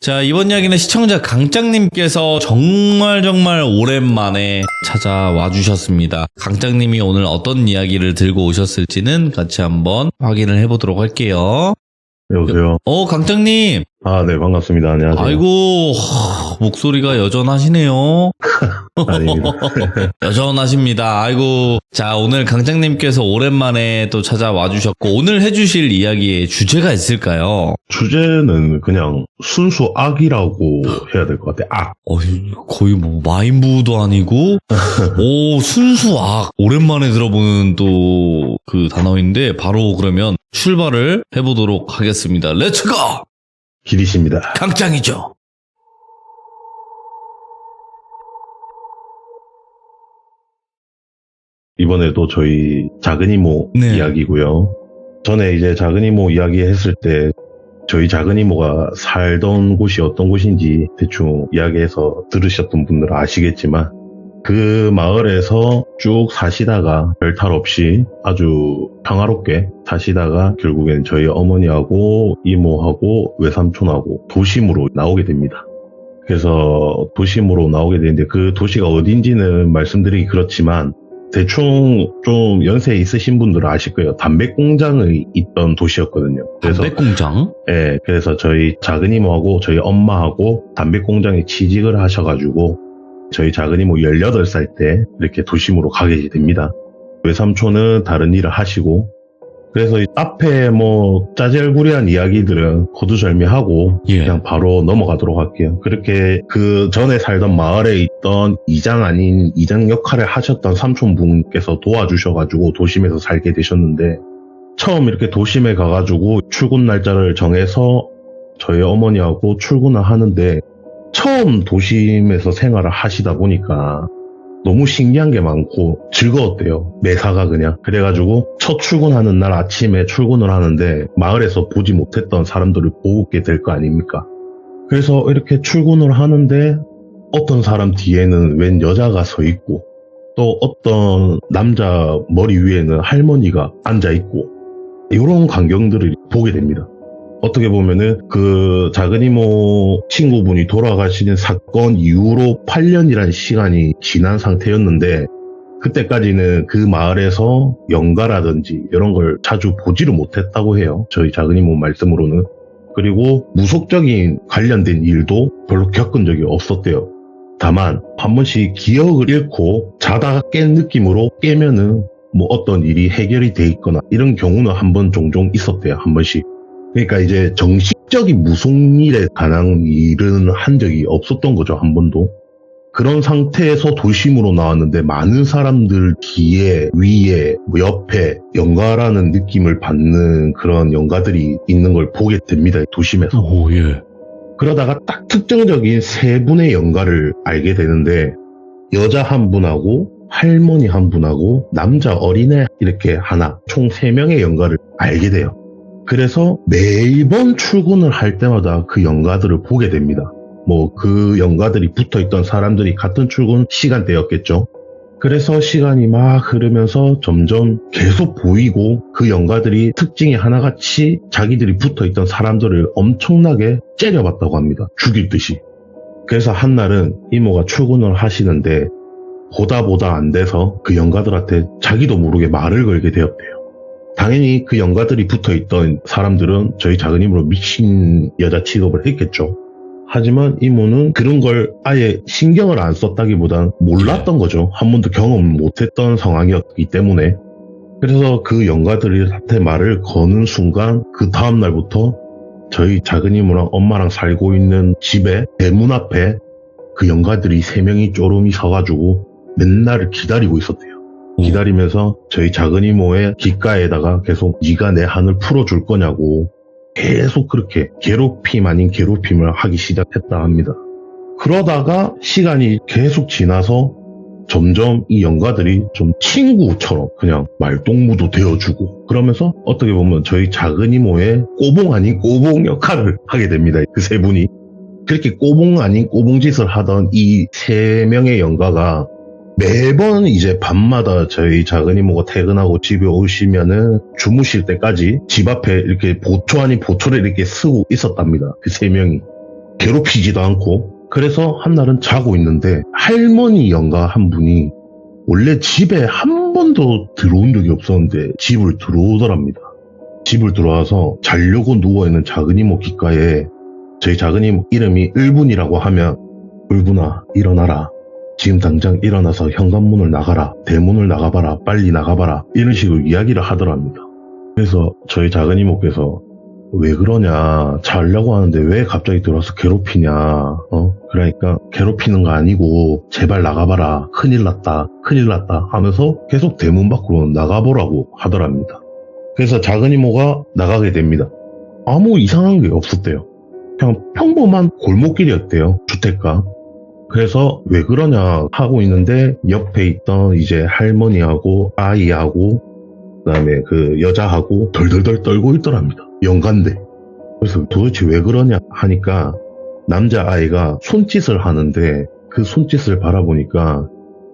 자, 이번 이야기는 시청자 강짱님께서 정말 오랜만에 찾아와 주셨습니다. 강짱님이 오늘 어떤 이야기를 들고 오셨을지는 같이 한번 확인을 해보도록 할게요. 여보세요? 강짱님. 아, 네, 반갑습니다. 안녕하세요. 아이고, 목소리가 여전하시네요. 아닙니다. 여전하십니다. 아이고. 자, 오늘 강짱님께서 오랜만에 또 찾아와 주셨고, 오늘 해주실 이야기의 주제가 있을까요? 주제는 그냥 순수 악이라고 해야 될 것 같아요. 악. 거의 뭐, 마인부도 아니고, 순수 악. 오랜만에 들어보는 또 그 단어인데, 바로 그러면 출발을 해보도록 하겠습니다. 렛츠고! 길이십니다. 강짱이죠. 이번에도 저희 작은 이모 네. 이야기고요. 전에 이제 작은 이모 이야기 했을 때 저희 작은 이모가 살던 곳이 어떤 곳인지 대충 이야기해서 들으셨던 분들은 아시겠지만 그 마을에서 쭉 사시다가 별탈 없이 아주 평화롭게 사시다가 결국엔 저희 어머니하고 이모하고 외삼촌하고 도심으로 나오게 됩니다. 그래서 도심으로 나오게 되는데 그 도시가 어딘지는 말씀드리기 그렇지만 대충 좀 연세 있으신 분들은 아실 거예요. 담배 공장이 있던 도시였거든요. 그래서 담배 공장? 네, 그래서 저희 작은 이모하고 저희 엄마하고 담배 공장에 취직을 하셔가지고 저희 작은 이모 18살 때 이렇게 도심으로 가게 됩니다. 외삼촌은 다른 일을 하시고 그래서 앞에 뭐 짜잘구리한 이야기들은 거두절미하고 그냥 바로 넘어가도록 할게요. 그렇게 그 전에 살던 마을에 있던 이장 아닌 이장 역할을 하셨던 삼촌분께서 도와주셔가지고 도심에서 살게 되셨는데 처음 이렇게 도심에 가가지고 출근 날짜를 정해서 저희 어머니하고 출근을 하는데 처음 도심에서 생활을 하시다 보니까 너무 신기한 게 많고 즐거웠대요. 매사가 그냥. 그래가지고 첫 출근하는 날 아침에 출근을 하는데 마을에서 보지 못했던 사람들을 보게 될 거 아닙니까? 그래서 이렇게 출근을 하는데 어떤 사람 뒤에는 웬 여자가 서 있고 또 어떤 남자 머리 위에는 할머니가 앉아 있고 이런 광경들을 보게 됩니다. 어떻게 보면은 그 작은 이모 친구분이 돌아가시는 사건 이후로 8년이라는 시간이 지난 상태였는데 그때까지는 그 마을에서 연가라든지 이런 걸 자주 보지를 못했다고 해요. 저희 작은 이모 말씀으로는. 그리고 무속적인 관련된 일도 별로 겪은 적이 없었대요. 다만 한 번씩 기억을 잃고 자다가 깬 느낌으로 깨면은 뭐 어떤 일이 해결이 돼 있거나 이런 경우는 한 번 종종 있었대요. 한 번씩. 그러니까 이제 정식적인 무속일에 관한 일은 한 적이 없었던 거죠. 한 번도. 그런 상태에서 도심으로 나왔는데 많은 사람들 뒤에 위에 뭐 옆에 연가라는 느낌을 받는 그런 연가들이 있는 걸 보게 됩니다. 도심에서. 그러다가 딱 특정적인 세 분의 연가를 알게 되는데 여자 한 분하고 할머니 한 분하고 남자 어린애 이렇게 하나 총 3명의 연가를 알게 돼요. 그래서 매번 출근을 할 때마다 그 연가들을 보게 됩니다. 뭐 그 연가들이 붙어있던 사람들이 같은 출근 시간대였겠죠. 그래서 시간이 막 흐르면서 점점 계속 보이고 그 연가들이 특징이 하나같이 자기들이 붙어있던 사람들을 엄청나게 째려봤다고 합니다. 죽일 듯이. 그래서 한날은 이모가 출근을 하시는데 보다 안 돼서 그 연가들한테 자기도 모르게 말을 걸게 되었대요. 당연히 그 연가들이 붙어있던 사람들은 저희 작은 이모로 미친 여자 취급을 했겠죠. 하지만 이모는 그런 걸 아예 신경을 안 썼다기보단 몰랐던 거죠. 한 번도 경험 못했던 상황이었기 때문에. 그래서 그 연가들한테 말을 거는 순간 그 다음날부터 저희 작은 이모랑 엄마랑 살고 있는 집에 대문 앞에 그 연가들이 3명이 쪼름이 서가지고 맨날 기다리고 있었대요. 기다리면서 저희 작은 이모의 귓가에다가 계속 네가 내 한을 풀어줄 거냐고 계속 그렇게 괴롭힘 아닌 괴롭힘을 하기 시작했다 합니다. 그러다가 시간이 계속 지나서 점점 이 연가들이 좀 친구처럼 그냥 말동무도 되어주고 그러면서 어떻게 보면 저희 작은 이모의 꼬봉 아닌 꼬봉 역할을 하게 됩니다. 그 세 분이. 그렇게 꼬봉 아닌 꼬봉 짓을 하던 이 3명의 연가가 매번 이제 밤마다 저희 작은 이모가 퇴근하고 집에 오시면은 주무실 때까지 집 앞에 이렇게 보초 아닌 보초를 이렇게 쓰고 있었답니다. 그 3명이. 괴롭히지도 않고. 그래서 한날은 자고 있는데 할머니 영가 한 분이 원래 집에 한 번도 들어온 적이 없었는데 집을 들어오더랍니다. 집을 들어와서 자려고 누워있는 작은이모 귓가에 저희 작은이모 이름이 을분이라고 하면 을분아 일어나라. 지금 당장 일어나서 현관문을 나가라. 대문을 나가봐라. 빨리 나가봐라. 이런 식으로 이야기를 하더랍니다. 그래서 저희 작은이모께서 왜 그러냐, 자려고 하는데 왜 갑자기 들어와서 괴롭히냐, 그러니까 괴롭히는 거 아니고 제발 나가봐라, 큰일 났다 하면서 계속 대문 밖으로 나가보라고 하더랍니다. 그래서 작은이모가 나가게 됩니다. 아무 이상한 게 없었대요. 그냥 평범한 골목길이었대요, 주택가. 그래서 왜 그러냐 하고 있는데 옆에 있던 이제 할머니하고 아이하고 그다음에 그 여자하고 덜덜덜 떨고 있더랍니다. 영간데. 그래서 도대체 왜 그러냐 하니까 남자아이가 손짓을 하는데 그 손짓을 바라보니까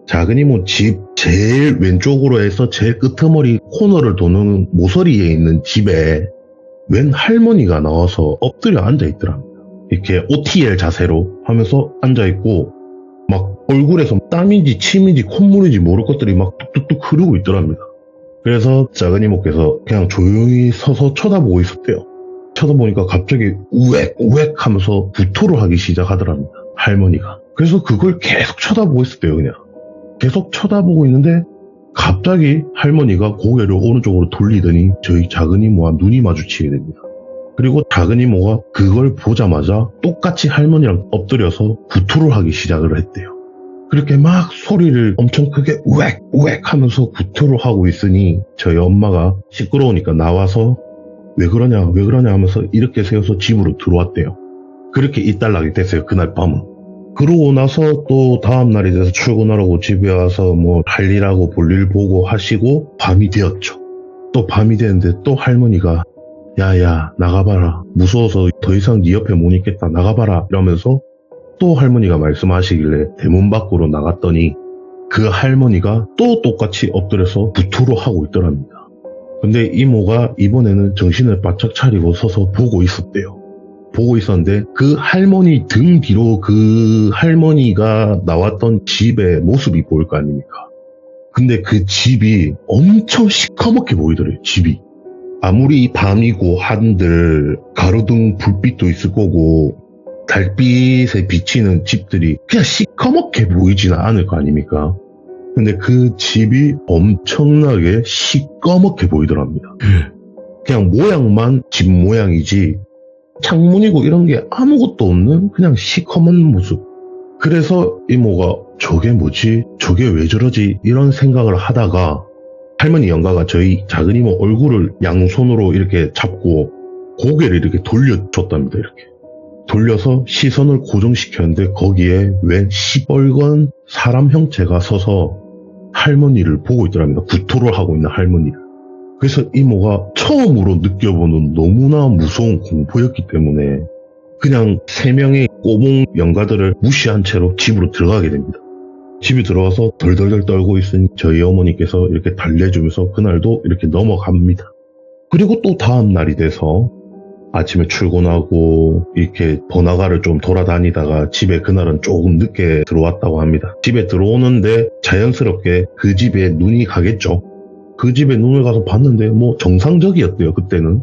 작은이모 집 제일 왼쪽으로 해서 제일 끄트머리 코너를 도는 모서리에 있는 집에 웬 할머니가 나와서 엎드려 앉아있더랍니다. 이렇게 OTL 자세로 하면서 앉아있고 막 얼굴에서 땀인지 침인지 콧물인지 모를 것들이 막 뚝뚝뚝 흐르고 있더랍니다. 그래서 작은이모께서 그냥 조용히 서서 쳐다보고 있었대요. 쳐다보니까 갑자기 우웩우웩 하면서 구토를 하기 시작하더랍니다. 할머니가. 그래서 그걸 계속 쳐다보고 있었대요. 그냥 계속 쳐다보고 있는데 갑자기 할머니가 고개를 오른쪽으로 돌리더니 저희 작은이모와 눈이 마주치게 됩니다. 그리고 작은이모가 그걸 보자마자 똑같이 할머니랑 엎드려서 구토를 하기 시작을 했대요. 그렇게 막 소리를 엄청 크게 우웩우웩 하면서 구토를 하고 있으니 저희 엄마가 시끄러우니까 나와서 왜 그러냐 하면서 이렇게 세워서 집으로 들어왔대요. 그렇게 이달나게 됐어요. 그날 밤은. 그러고 나서 또 다음날이 돼서 출근하라고 집에 와서 뭐 할 일하고 볼 일 보고 하시고 밤이 되었죠. 또 밤이 되는데 또 할머니가 야야 나가봐라, 무서워서 더 이상 네 옆에 못 있겠다, 나가봐라 이러면서 또 할머니가 말씀하시길래 대문 밖으로 나갔더니 그 할머니가 또 똑같이 엎드려서 구토를 하고 있더랍니다. 근데 이모가 이번에는 정신을 바짝 차리고 서서 보고 있었대요. 보고 있었는데 그 할머니 등 뒤로 그 할머니가 나왔던 집의 모습이 보일 거 아닙니까? 근데 그 집이 엄청 시커멓게 보이더래요. 집이. 아무리 밤이고 한들 가로등 불빛도 있을 거고 달빛에 비치는 집들이 그냥 시커멓게 보이지는 않을 거 아닙니까? 근데 그 집이 엄청나게 시꺼멓게 보이더랍니다. 그냥 모양만 집 모양이지 창문이고 이런 게 아무것도 없는 그냥 시커먼 모습. 그래서 이모가 저게 뭐지? 저게 왜 저러지? 이런 생각을 하다가 할머니 영가가 저희 작은이모 얼굴을 양손으로 이렇게 잡고 고개를 이렇게 돌려줬답니다. 이렇게. 돌려서 시선을 고정시켰는데 거기에 웬 시뻘건 사람 형체가 서서 할머니를 보고 있더랍니다. 구토를 하고 있는 할머니를. 그래서 이모가 처음으로 느껴보는 너무나 무서운 공포였기 때문에 그냥 3명의 꼬봉 영가들을 무시한 채로 집으로 들어가게 됩니다. 집에 들어와서 덜덜덜 떨고 있으니 저희 어머니께서 이렇게 달래주면서 그날도 이렇게 넘어갑니다. 그리고 또 다음 날이 돼서 아침에 출근하고 이렇게 번화가를 좀 돌아다니다가 집에 그날은 조금 늦게 들어왔다고 합니다. 집에 들어오는데 자연스럽게 그 집에 눈이 가겠죠. 그 집에 눈을 가서 봤는데 뭐 정상적이었대요. 그때는.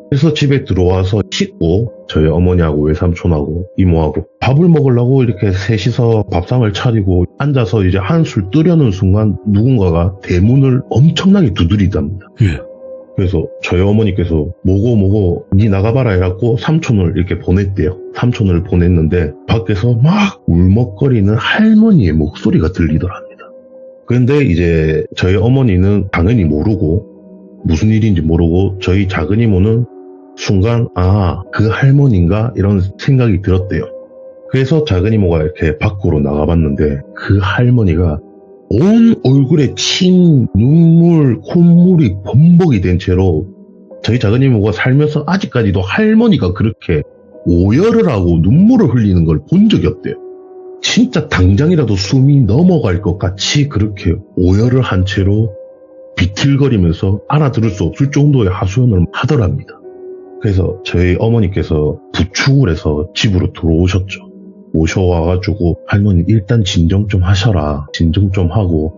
그래서 집에 들어와서 씻고 저희 어머니하고 외삼촌하고 이모하고 밥을 먹으려고 이렇게 셋이서 밥상을 차리고 앉아서 이제 한술 뜨려는 순간 누군가가 대문을 엄청나게 두드리답니다. 그래서 저희 어머니께서 뭐고 니 나가봐라 해갖고 삼촌을 이렇게 보냈대요. 삼촌을 보냈는데 밖에서 막 울먹거리는 할머니의 목소리가 들리더랍니다. 그런데 이제 저희 어머니는 당연히 모르고 무슨 일인지 모르고 저희 작은이모는 순간 그 할머니인가 이런 생각이 들었대요. 그래서 작은이모가 이렇게 밖으로 나가봤는데 그 할머니가 온 얼굴에 침, 눈물, 콧물이 범벅이 된 채로 저희 작은이모가 살면서 아직까지도 할머니가 그렇게 오열을 하고 눈물을 흘리는 걸 본 적이 없대요. 진짜 당장이라도 숨이 넘어갈 것 같이 그렇게 오열을 한 채로 비틀거리면서 알아들을 수 없을 정도의 하소연을 하더랍니다. 그래서 저희 어머니께서 부축을 해서 집으로 들어오셨죠. 오셔와가지고 할머니 일단 진정 좀 하셔라. 진정 좀 하고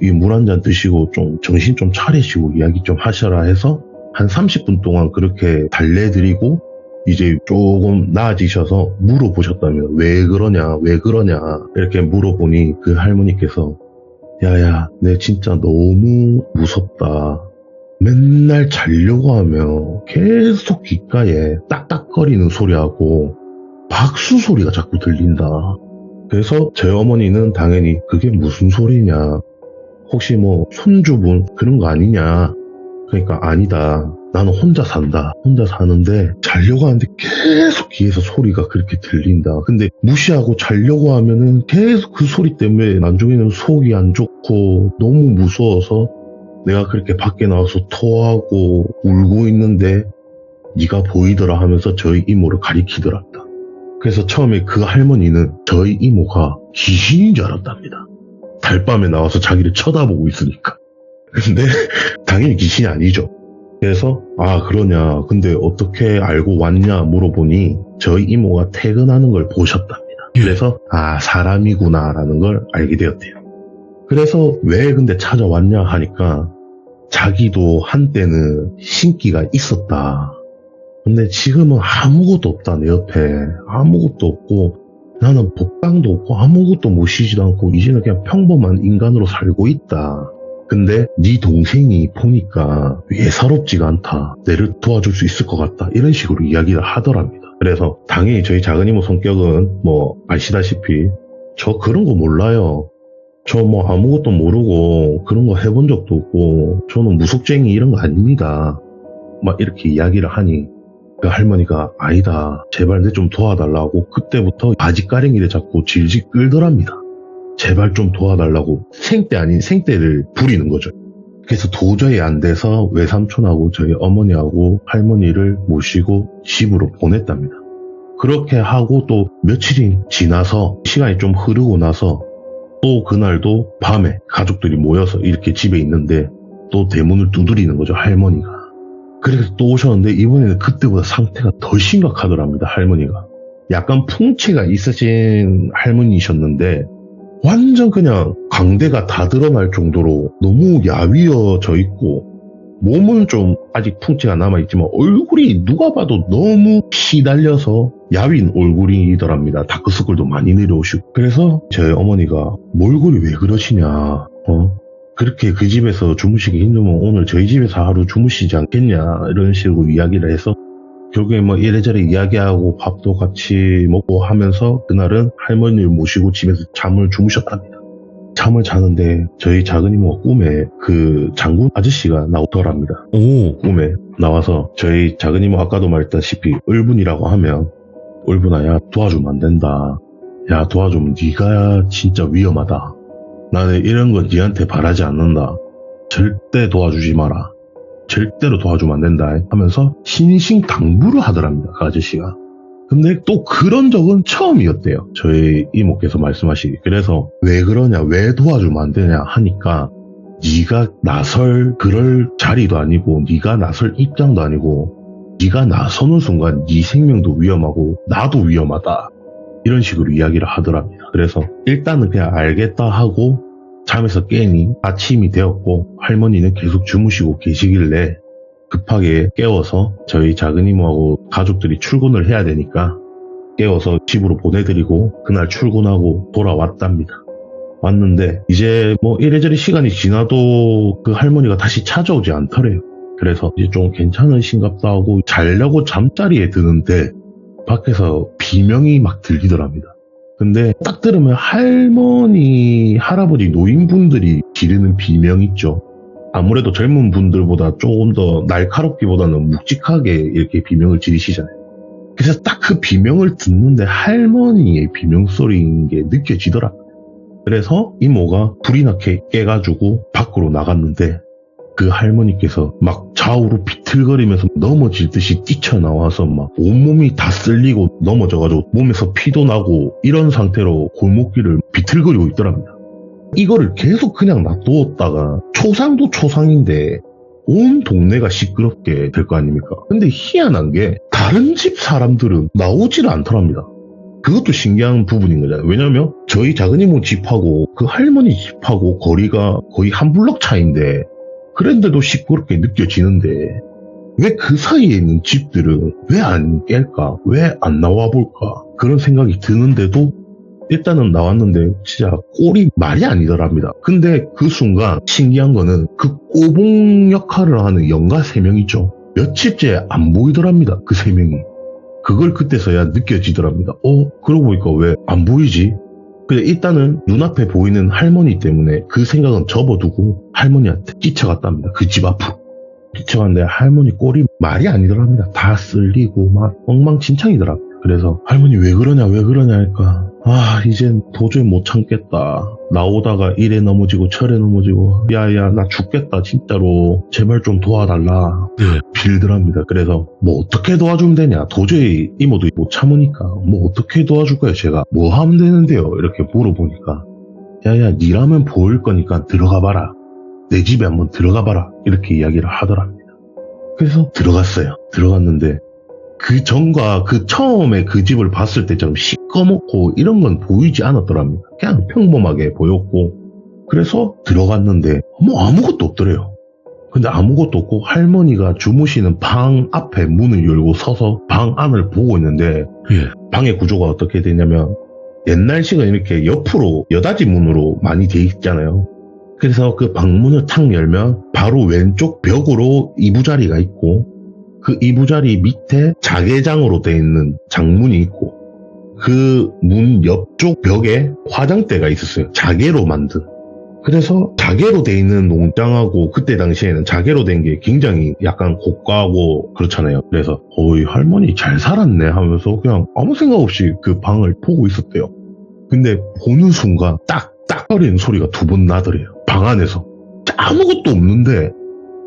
이 물 한 잔 드시고 좀 정신 좀 차리시고 이야기 좀 하셔라 해서 한 30분 동안 그렇게 달래드리고 이제 조금 나아지셔서 물어보셨다면 왜 그러냐 이렇게 물어보니 그 할머니께서 야야 내 진짜 너무 무섭다. 맨날 자려고 하면 계속 귓가에 딱딱거리는 소리하고 박수 소리가 자꾸 들린다. 그래서 저희 어머니는 당연히 그게 무슨 소리냐, 혹시 뭐 손주분 그런 거 아니냐. 그러니까 아니다, 나는 혼자 산다. 혼자 사는데 자려고 하는데 계속 귀에서 소리가 그렇게 들린다. 근데 무시하고 자려고 하면은 계속 그 소리 때문에 나중에는 속이 안 좋고 너무 무서워서 내가 그렇게 밖에 나와서 토하고 울고 있는데 네가 보이더라 하면서 저희 이모를 가리키더랍니다. 그래서 처음에 그 할머니는 저희 이모가 귀신인 줄 알았답니다. 달밤에 나와서 자기를 쳐다보고 있으니까. 근데 당연히 귀신이 아니죠. 그래서 아 그러냐, 근데 어떻게 알고 왔냐 물어보니 저희 이모가 퇴근하는 걸 보셨답니다. 그래서 아 사람이구나 라는 걸 알게 되었대요. 그래서 왜 근데 찾아왔냐 하니까 자기도 한때는 신기가 있었다. 근데 지금은 아무것도 없다. 내 옆에 아무것도 없고 나는 복당도 없고 아무것도 모시지도 않고 이제는 그냥 평범한 인간으로 살고 있다. 근데 네 동생이 보니까 예사롭지가 않다. 내를 도와줄 수 있을 것 같다. 이런 식으로 이야기를 하더랍니다. 그래서 당연히 저희 작은 이모 성격은 뭐 아시다시피 저 그런 거 몰라요. 저 뭐 아무것도 모르고 그런 거 해본 적도 없고 저는 무속쟁이 이런 거 아닙니다. 막 이렇게 이야기를 하니 그 할머니가 아니다, 제발 내 좀 도와달라고 그때부터 바지가랭이를 잡고 질질 끌더랍니다. 제발 좀 도와달라고 생떼 아닌 생떼를 부리는 거죠. 그래서 도저히 안 돼서 외삼촌하고 저희 어머니하고 할머니를 모시고 집으로 보냈답니다. 그렇게 하고 또 며칠이 지나서 시간이 좀 흐르고 나서 또 그날도 밤에 가족들이 모여서 이렇게 집에 있는데 또 대문을 두드리는 거죠, 할머니가. 그래서 또 오셨는데 이번에는 그때보다 상태가 더 심각하더랍니다, 할머니가. 약간 풍채가 있으신 할머니셨는데 완전 그냥 광대가 다 드러날 정도로 너무 야위어져 있고 몸은 좀 아직 풍채가 남아있지만 얼굴이 누가 봐도 너무 시달려서 야윈 얼굴이더랍니다. 다크서클도 많이 내려오시고. 그래서 저희 어머니가 몰골이 왜 그러시냐, 그렇게 그 집에서 주무시기 힘들면 오늘 저희 집에서 하루 주무시지 않겠냐 이런 식으로 이야기를 해서 결국에 뭐 이래저래 이야기하고 밥도 같이 먹고 하면서 그날은 할머니를 모시고 집에서 잠을 주무셨답니다. 잠을 자는데 저희 작은 이모가 꿈에 그 장군 아저씨가 나오더랍니다. 오. 꿈에 나와서 저희 작은 이모 아까도 말했다시피 을분이라고 하면 을분아 야 도와주면 안 된다. 야 도와주면 네가 진짜 위험하다. 나는 이런 거 니한테 바라지 않는다. 절대 도와주지 마라. 절대로 도와주면 안 된다 하면서 신신당부를 하더랍니다, 그 아저씨가. 근데 또 그런 적은 처음이었대요, 저희 이모께서 말씀하시기. 그래서 왜 그러냐, 왜 도와주면 안 되냐 하니까 네가 나설 그럴 자리도 아니고 네가 나설 입장도 아니고 네가 나서는 순간 네 생명도 위험하고 나도 위험하다, 이런 식으로 이야기를 하더랍니다. 그래서 일단은 그냥 알겠다 하고 잠에서 깨니 아침이 되었고 할머니는 계속 주무시고 계시길래 급하게 깨워서 저희 작은 이모하고 가족들이 출근을 해야 되니까 깨워서 집으로 보내드리고 그날 출근하고 돌아왔답니다. 왔는데 이제 뭐 이래저래 시간이 지나도 그 할머니가 다시 찾아오지 않더래요. 그래서 이제 좀 괜찮으신갑다 하고 자려고 잠자리에 드는데 밖에서 비명이 막 들리더랍니다. 근데 딱 들으면 할머니, 할아버지, 노인분들이 지르는 비명 있죠. 아무래도 젊은 분들보다 조금 더 날카롭기보다는 묵직하게 이렇게 비명을 지르시잖아요. 그래서 딱 그 비명을 듣는데 할머니의 비명소리인 게 느껴지더라고요. 그래서 이모가 불이 나게 깨가지고 밖으로 나갔는데 그 할머니께서 막 좌우로 비틀거리면서 넘어질 듯이 뛰쳐나와서 막 온몸이 다 쓸리고 넘어져가지고 몸에서 피도 나고 이런 상태로 골목길을 비틀거리고 있더랍니다. 이거를 계속 그냥 놔두었다가 초상도 초상인데 온 동네가 시끄럽게 될 거 아닙니까? 근데 희한한 게 다른 집 사람들은 나오질 않더랍니다. 그것도 신기한 부분인 거잖아요. 왜냐면 저희 작은 이모 집하고 그 할머니 집하고 거리가 거의 한 블럭 차이인데 그런데도 시끄럽게 느껴지는데 왜 그 사이에 있는 집들은 왜 안 깰까? 왜 안 나와 볼까? 그런 생각이 드는데도 일단은 나왔는데 진짜 꼴이 말이 아니더랍니다. 근데 그 순간 신기한 거는 그 꼬봉 역할을 하는 영가 3명 있죠. 며칠째 안 보이더랍니다. 그 3명이. 그걸 그때서야 느껴지더랍니다. 그러고 보니까 왜 안 보이지? 근데 일단은 눈앞에 보이는 할머니 때문에 그 생각은 접어두고 할머니한테 뛰쳐갔답니다. 그 집 앞으로. 뛰쳐갔는데 할머니 꼴이 말이 아니더랍니다. 다 쓸리고 막 엉망진창이더랍니다. 그래서 할머니 왜 그러냐 하니까 이젠 도저히 못 참겠다. 나오다가 이래 넘어지고 저래 넘어지고 야야 나 죽겠다 진짜로 제발 좀 도와달라 빌더랍니다. 그래서 뭐 어떻게 도와주면 되냐, 도저히 이모도 못 참으니까 뭐 어떻게 도와줄 거야, 제가 뭐 하면 되는데요 이렇게 물어보니까 야야 니라면 보일 거니까 들어가 봐라, 내 집에 한번 들어가 봐라 이렇게 이야기를 하더랍니다. 그래서 들어갔는데 그 전과 그 처음에 그 집을 봤을 때처럼 시꺼멓고 이런 건 보이지 않았더랍니다. 그냥 평범하게 보였고, 그래서 들어갔는데 뭐 아무것도 없더래요. 근데 아무것도 없고 할머니가 주무시는 방 앞에 문을 열고 서서 방 안을 보고 있는데 방의 구조가 어떻게 되냐면 옛날식은 이렇게 옆으로 여닫이 문으로 많이 돼 있잖아요. 그래서 그 방문을 탁 열면 바로 왼쪽 벽으로 이부자리가 있고 그 이부자리 밑에 자개장으로 되어 있는 장문이 있고 그 문 옆쪽 벽에 화장대가 있었어요. 자개로 만든. 그래서 자개로 되어 있는 농장하고 그때 당시에는 자개로 된 게 굉장히 약간 고가하고 그렇잖아요. 그래서 할머니 잘 살았네 하면서 그냥 아무 생각 없이 그 방을 보고 있었대요. 근데 보는 순간 딱딱 거리는 소리가 2번 나더래요. 방 안에서. 아무것도 없는데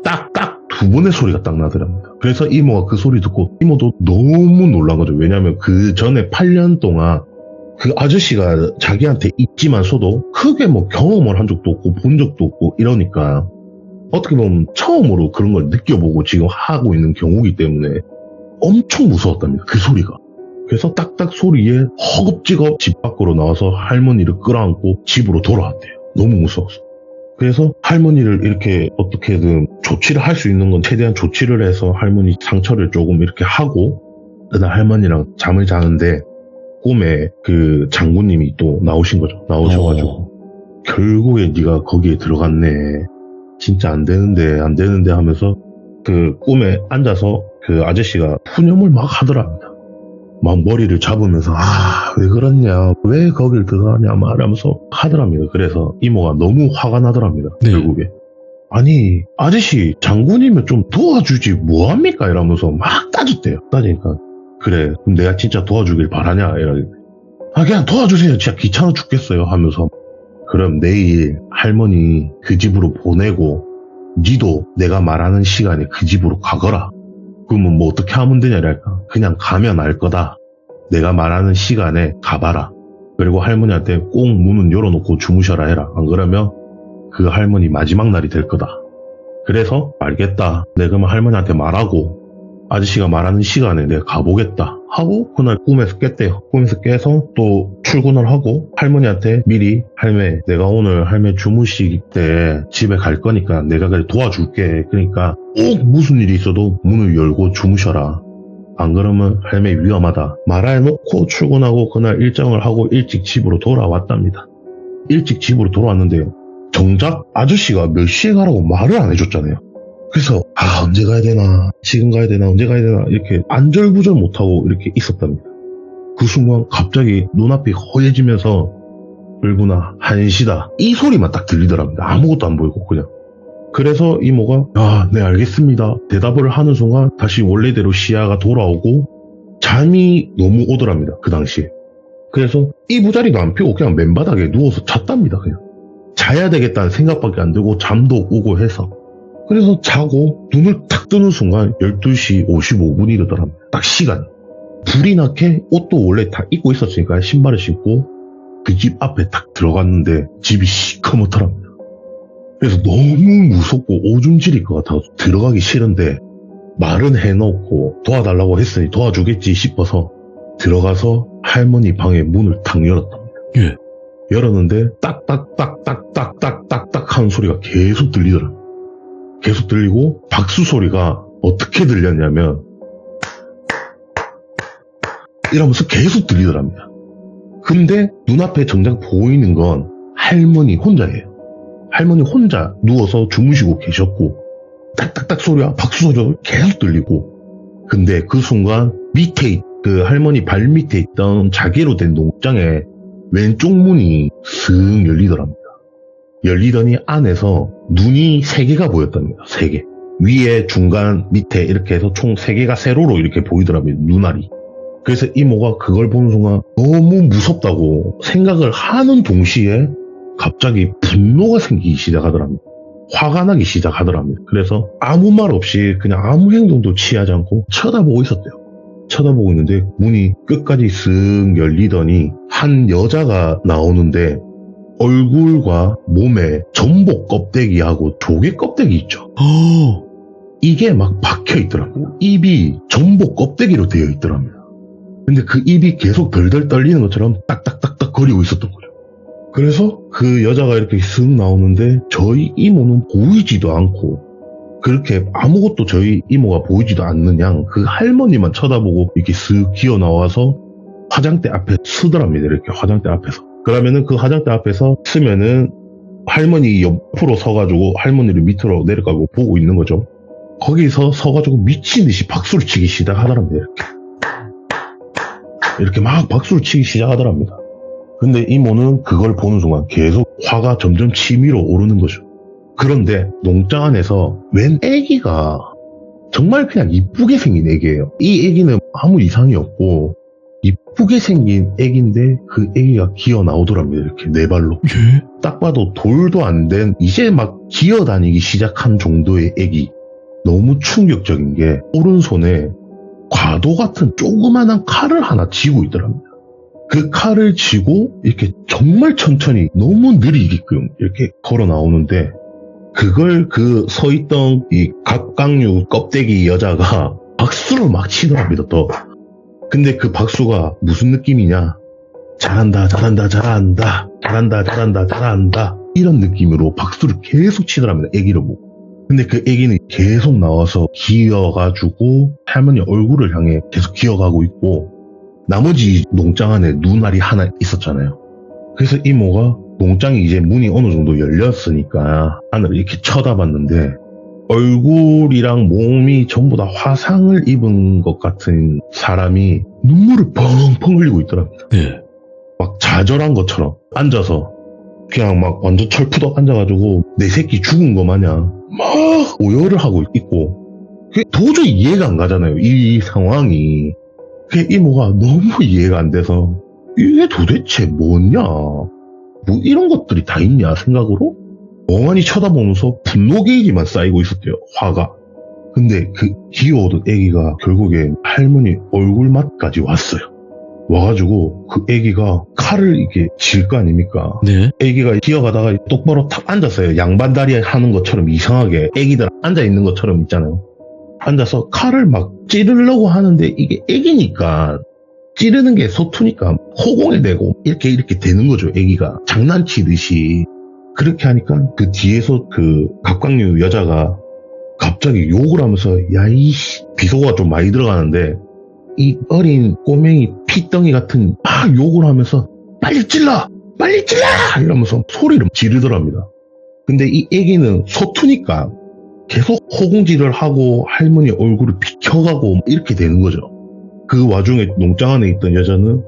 딱딱 2번의 소리가 딱 나더랍니다. 그래서 이모가 그 소리 듣고 이모도 너무 놀란 거죠. 왜냐면 그 전에 8년 동안 그 아저씨가 자기한테 있지만서도 크게 뭐 경험을 한 적도 없고 본 적도 없고 이러니까 어떻게 보면 처음으로 그런 걸 느껴보고 지금 하고 있는 경우이기 때문에 엄청 무서웠답니다. 그 소리가. 그래서 딱딱 소리에 허겁지겁 집 밖으로 나와서 할머니를 끌어안고 집으로 돌아왔대요. 너무 무서워서. 그래서 할머니를 이렇게 어떻게든 조치를 할 수 있는 건 최대한 조치를 해서 할머니 상처를 조금 이렇게 하고 그날 할머니랑 잠을 자는데 꿈에 그 장군님이 또 나오신 거죠. 나오셔가지고 결국에 네가 거기에 들어갔네. 진짜 안 되는데 하면서 그 꿈에 앉아서 그 아저씨가 푸념을 막 하더랍니다. 막 머리를 잡으면서 왜 그러냐, 왜 거길 들어가냐 말하면서 하더랍니다. 그래서 이모가 너무 화가 나더랍니다. 결국에 아니 아저씨 장군이면 좀 도와주지 뭐합니까 이러면서 막 따졌대요. 따지니까 그래 그럼 내가 진짜 도와주길 바라냐 이러길래 그냥 도와주세요 진짜 귀찮아 죽겠어요 하면서 그럼 내일 할머니 그 집으로 보내고 니도 내가 말하는 시간에 그 집으로 가거라. 그러면 뭐 어떻게 하면 되냐랄까. 그냥 가면 알 거다. 내가 말하는 시간에 가봐라. 그리고 할머니한테 꼭 문은 열어놓고 주무셔라 해라. 안 그러면 그 할머니 마지막 날이 될 거다. 그래서 알겠다. 내가 그러면 할머니한테 말하고 아저씨가 말하는 시간에 내가 가보겠다 하고 그날 꿈에서 깼대요. 꿈에서 깨서 또 출근을 하고 할머니한테 미리 할매 내가 오늘 할매 주무시기 때 집에 갈 거니까 내가 그래 도와줄게. 그러니까 꼭 무슨 일이 있어도 문을 열고 주무셔라. 안 그러면 할매 위험하다. 말해놓고 출근하고 그날 일정을 하고 일찍 집으로 돌아왔답니다. 일찍 집으로 돌아왔는데 정작 아저씨가 몇 시에 가라고 말을 안 해줬잖아요. 그래서 언제 가야 되나 지금 가야 되나 언제 가야 되나 이렇게 안절부절 못하고 이렇게 있었답니다. 그 순간 갑자기 눈앞이 허해지면서 울구나 한시다 이 소리만 딱 들리더랍니다. 아무것도 안 보이고 그냥. 그래서 이모가 네 알겠습니다 대답을 하는 순간 다시 원래대로 시야가 돌아오고 잠이 너무 오더랍니다. 그 당시에. 그래서 이부자리도 안 펴고 그냥 맨바닥에 누워서 잤답니다. 그냥 자야 되겠다는 생각밖에 안 들고 잠도 오고 해서 그래서 자고 눈을 탁 뜨는 순간 12시 55분이더랍니다. 딱 시간이. 불이 나게 옷도 원래 다 입고 있었으니까 신발을 신고 그 집 앞에 딱 들어갔는데 집이 시커멓더랍니다. 그래서 너무 무섭고 오줌 지릴 것 같아서 들어가기 싫은데 말은 해놓고 도와달라고 했으니 도와주겠지 싶어서 들어가서 할머니 방에 문을 탁 열었답니다. 예. 열었는데 딱딱딱딱딱딱딱딱 하는 소리가 계속 들리더라. 계속 들리고 박수 소리가 어떻게 들렸냐면 이러면서 계속 들리더랍니다. 근데 눈앞에 정작 보이는 건 할머니 혼자예요. 할머니 혼자 누워서 주무시고 계셨고 딱딱딱 소리와 박수 소리가 계속 들리고 근데 그 순간 밑에 그 할머니 발 밑에 있던 자개로 된 농장에 왼쪽 문이 슥 열리더랍니다. 열리더니 안에서 눈이 3개가 보였답니다. 3개. 위에 중간 밑에 이렇게 해서 총 3개가 세로로 이렇게 보이더라고요. 눈알이. 그래서 이모가 그걸 보는 순간 너무 무섭다고 생각을 하는 동시에 갑자기 분노가 생기기 시작하더랍니다. 화가 나기 시작하더랍니다. 그래서 아무 말 없이 그냥 아무 행동도 취하지 않고 쳐다보고 있었대요. 쳐다보고 있는데 문이 끝까지 쓱 열리더니 한 여자가 나오는데 얼굴과 몸에 전복 껍데기하고 조개 껍데기 있죠. 이게 막 박혀 있더라고요. 입이 전복 껍데기로 되어 있더랍니다. 근데 그 입이 계속 덜덜 떨리는 것처럼 딱딱딱딱 거리고 있었던 거죠. 그래서 그 여자가 이렇게 쓱 나오는데 저희 이모는 보이지도 않고 그렇게 아무것도 저희 이모가 보이지도 않는 양 그 할머니만 쳐다보고 이렇게 쓱 기어 나와서 화장대 앞에 서더랍니다. 이렇게 화장대 앞에서. 그러면은 그 화장대 앞에서 쓰면은 할머니 옆으로 서가지고 할머니를 밑으로 내려가고 보고 있는 거죠. 거기서 서가지고 미친 듯이 박수를 치기 시작하더랍니다. 이렇게 막 박수를 치기 시작하더랍니다. 근데 이모는 그걸 보는 순간 계속 화가 점점 치밀어 오르는 거죠. 그런데 농장 안에서 웬 애기가 정말 그냥 이쁘게 생긴 애기예요. 이 애기는 아무 이상이 없고 이쁘게 생긴 애기인데 그 애기가 기어 나오더랍니다. 이렇게 네 발로. 예? 딱 봐도 돌도 안 된 이제 막 기어 다니기 시작한 정도의 애기. 너무 충격적인 게 오른손에 과도 같은 조그만한 칼을 하나 쥐고 있더랍니다. 그 칼을 쥐고 이렇게 정말 천천히 너무 느리게끔 이렇게 걸어 나오는데 그걸 그 서있던 이 갑각류 껍데기 여자가 박수를 막 치더랍니다. 또. 근데 그 박수가 무슨 느낌이냐? 잘한다, 잘한다, 잘한다, 잘한다, 잘한다, 잘한다 이런 느낌으로 박수를 계속 치더랍니다. 애기를 보고. 근데 그 애기는 계속 나와서 기어가지고 할머니 얼굴을 향해 계속 기어가고 있고 나머지 농장 안에 눈알이 하나 있었잖아요. 그래서 이모가 농장이 이제 문이 어느 정도 열렸으니까 안을 이렇게 쳐다봤는데 얼굴이랑 몸이 전부 다 화상을 입은 것 같은 사람이 눈물을 펑펑 흘리고 있더랍니다. 예. 막 좌절한 것처럼 앉아서 그냥 막 완전 철푸덕 앉아가지고 내 새끼 죽은 거 마냥 막 오열을 하고 있고 그게 도저히 이해가 안 가잖아요. 이 상황이. 그 이모가 너무 이해가 안 돼서 이게 도대체 뭐냐 뭐 이런 것들이 다 있냐 생각으로 멍하니 쳐다보면서 분노 게이지만 쌓이고 있었대요. 화가. 근데 그 기어오던 애기가 결국에 할머니 얼굴 맛까지 왔어요. 와가지고 그 애기가 칼을 이렇게 질 거 아닙니까? 네. 애기가 기어가다가 똑바로 탁 앉았어요. 양반다리 하는 것처럼 이상하게 애기들 앉아있는 것처럼 있잖아요. 앉아서 칼을 막 찌르려고 하는데 이게 애기니까 찌르는 게 서투니까 허공에 대고 이렇게 되는 거죠. 애기가 장난치듯이. 그렇게 하니까 그 뒤에서 그 갑각류 여자가 갑자기 욕을 하면서 야이씨 비속어가 좀 많이 들어가는데 이 어린 꼬맹이 피덩이 같은 막 욕을 하면서 빨리 찔러 이러면서 소리를 지르더랍니다. 근데 이 애기는 서투니까 계속 허공질을 하고 할머니 얼굴을 비켜가고 이렇게 되는 거죠. 그 와중에 농장 안에 있던 여자는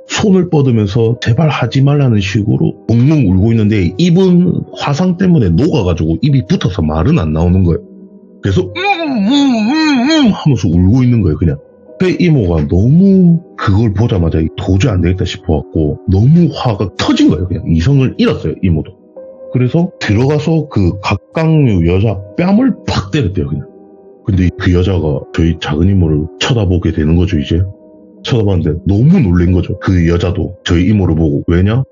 손을 뻗으면서 제발 하지 말라는 식으로 엉엉 울고 있는데 입은 화상 때문에 녹아가지고 입이 붙어서 말은 안 나오는 거예요. 그래서 하면서 울고 있는 거예요. 그냥. 그 이모가 너무 그걸 보자마자 도저히 안 되겠다 싶어갖고 너무 화가 터진 거예요. 그냥 이성을 잃었어요. 이모도. 그래서 들어가서 그 갑각류 여자 뺨을 팍 때렸대요. 그냥. 근데 그 여자가 저희 작은 이모를 쳐다보게 되는 거죠. 이제 쳐다봤는데 너무 놀란 거죠. 그 여자도 저희 이모를 보고. 왜냐?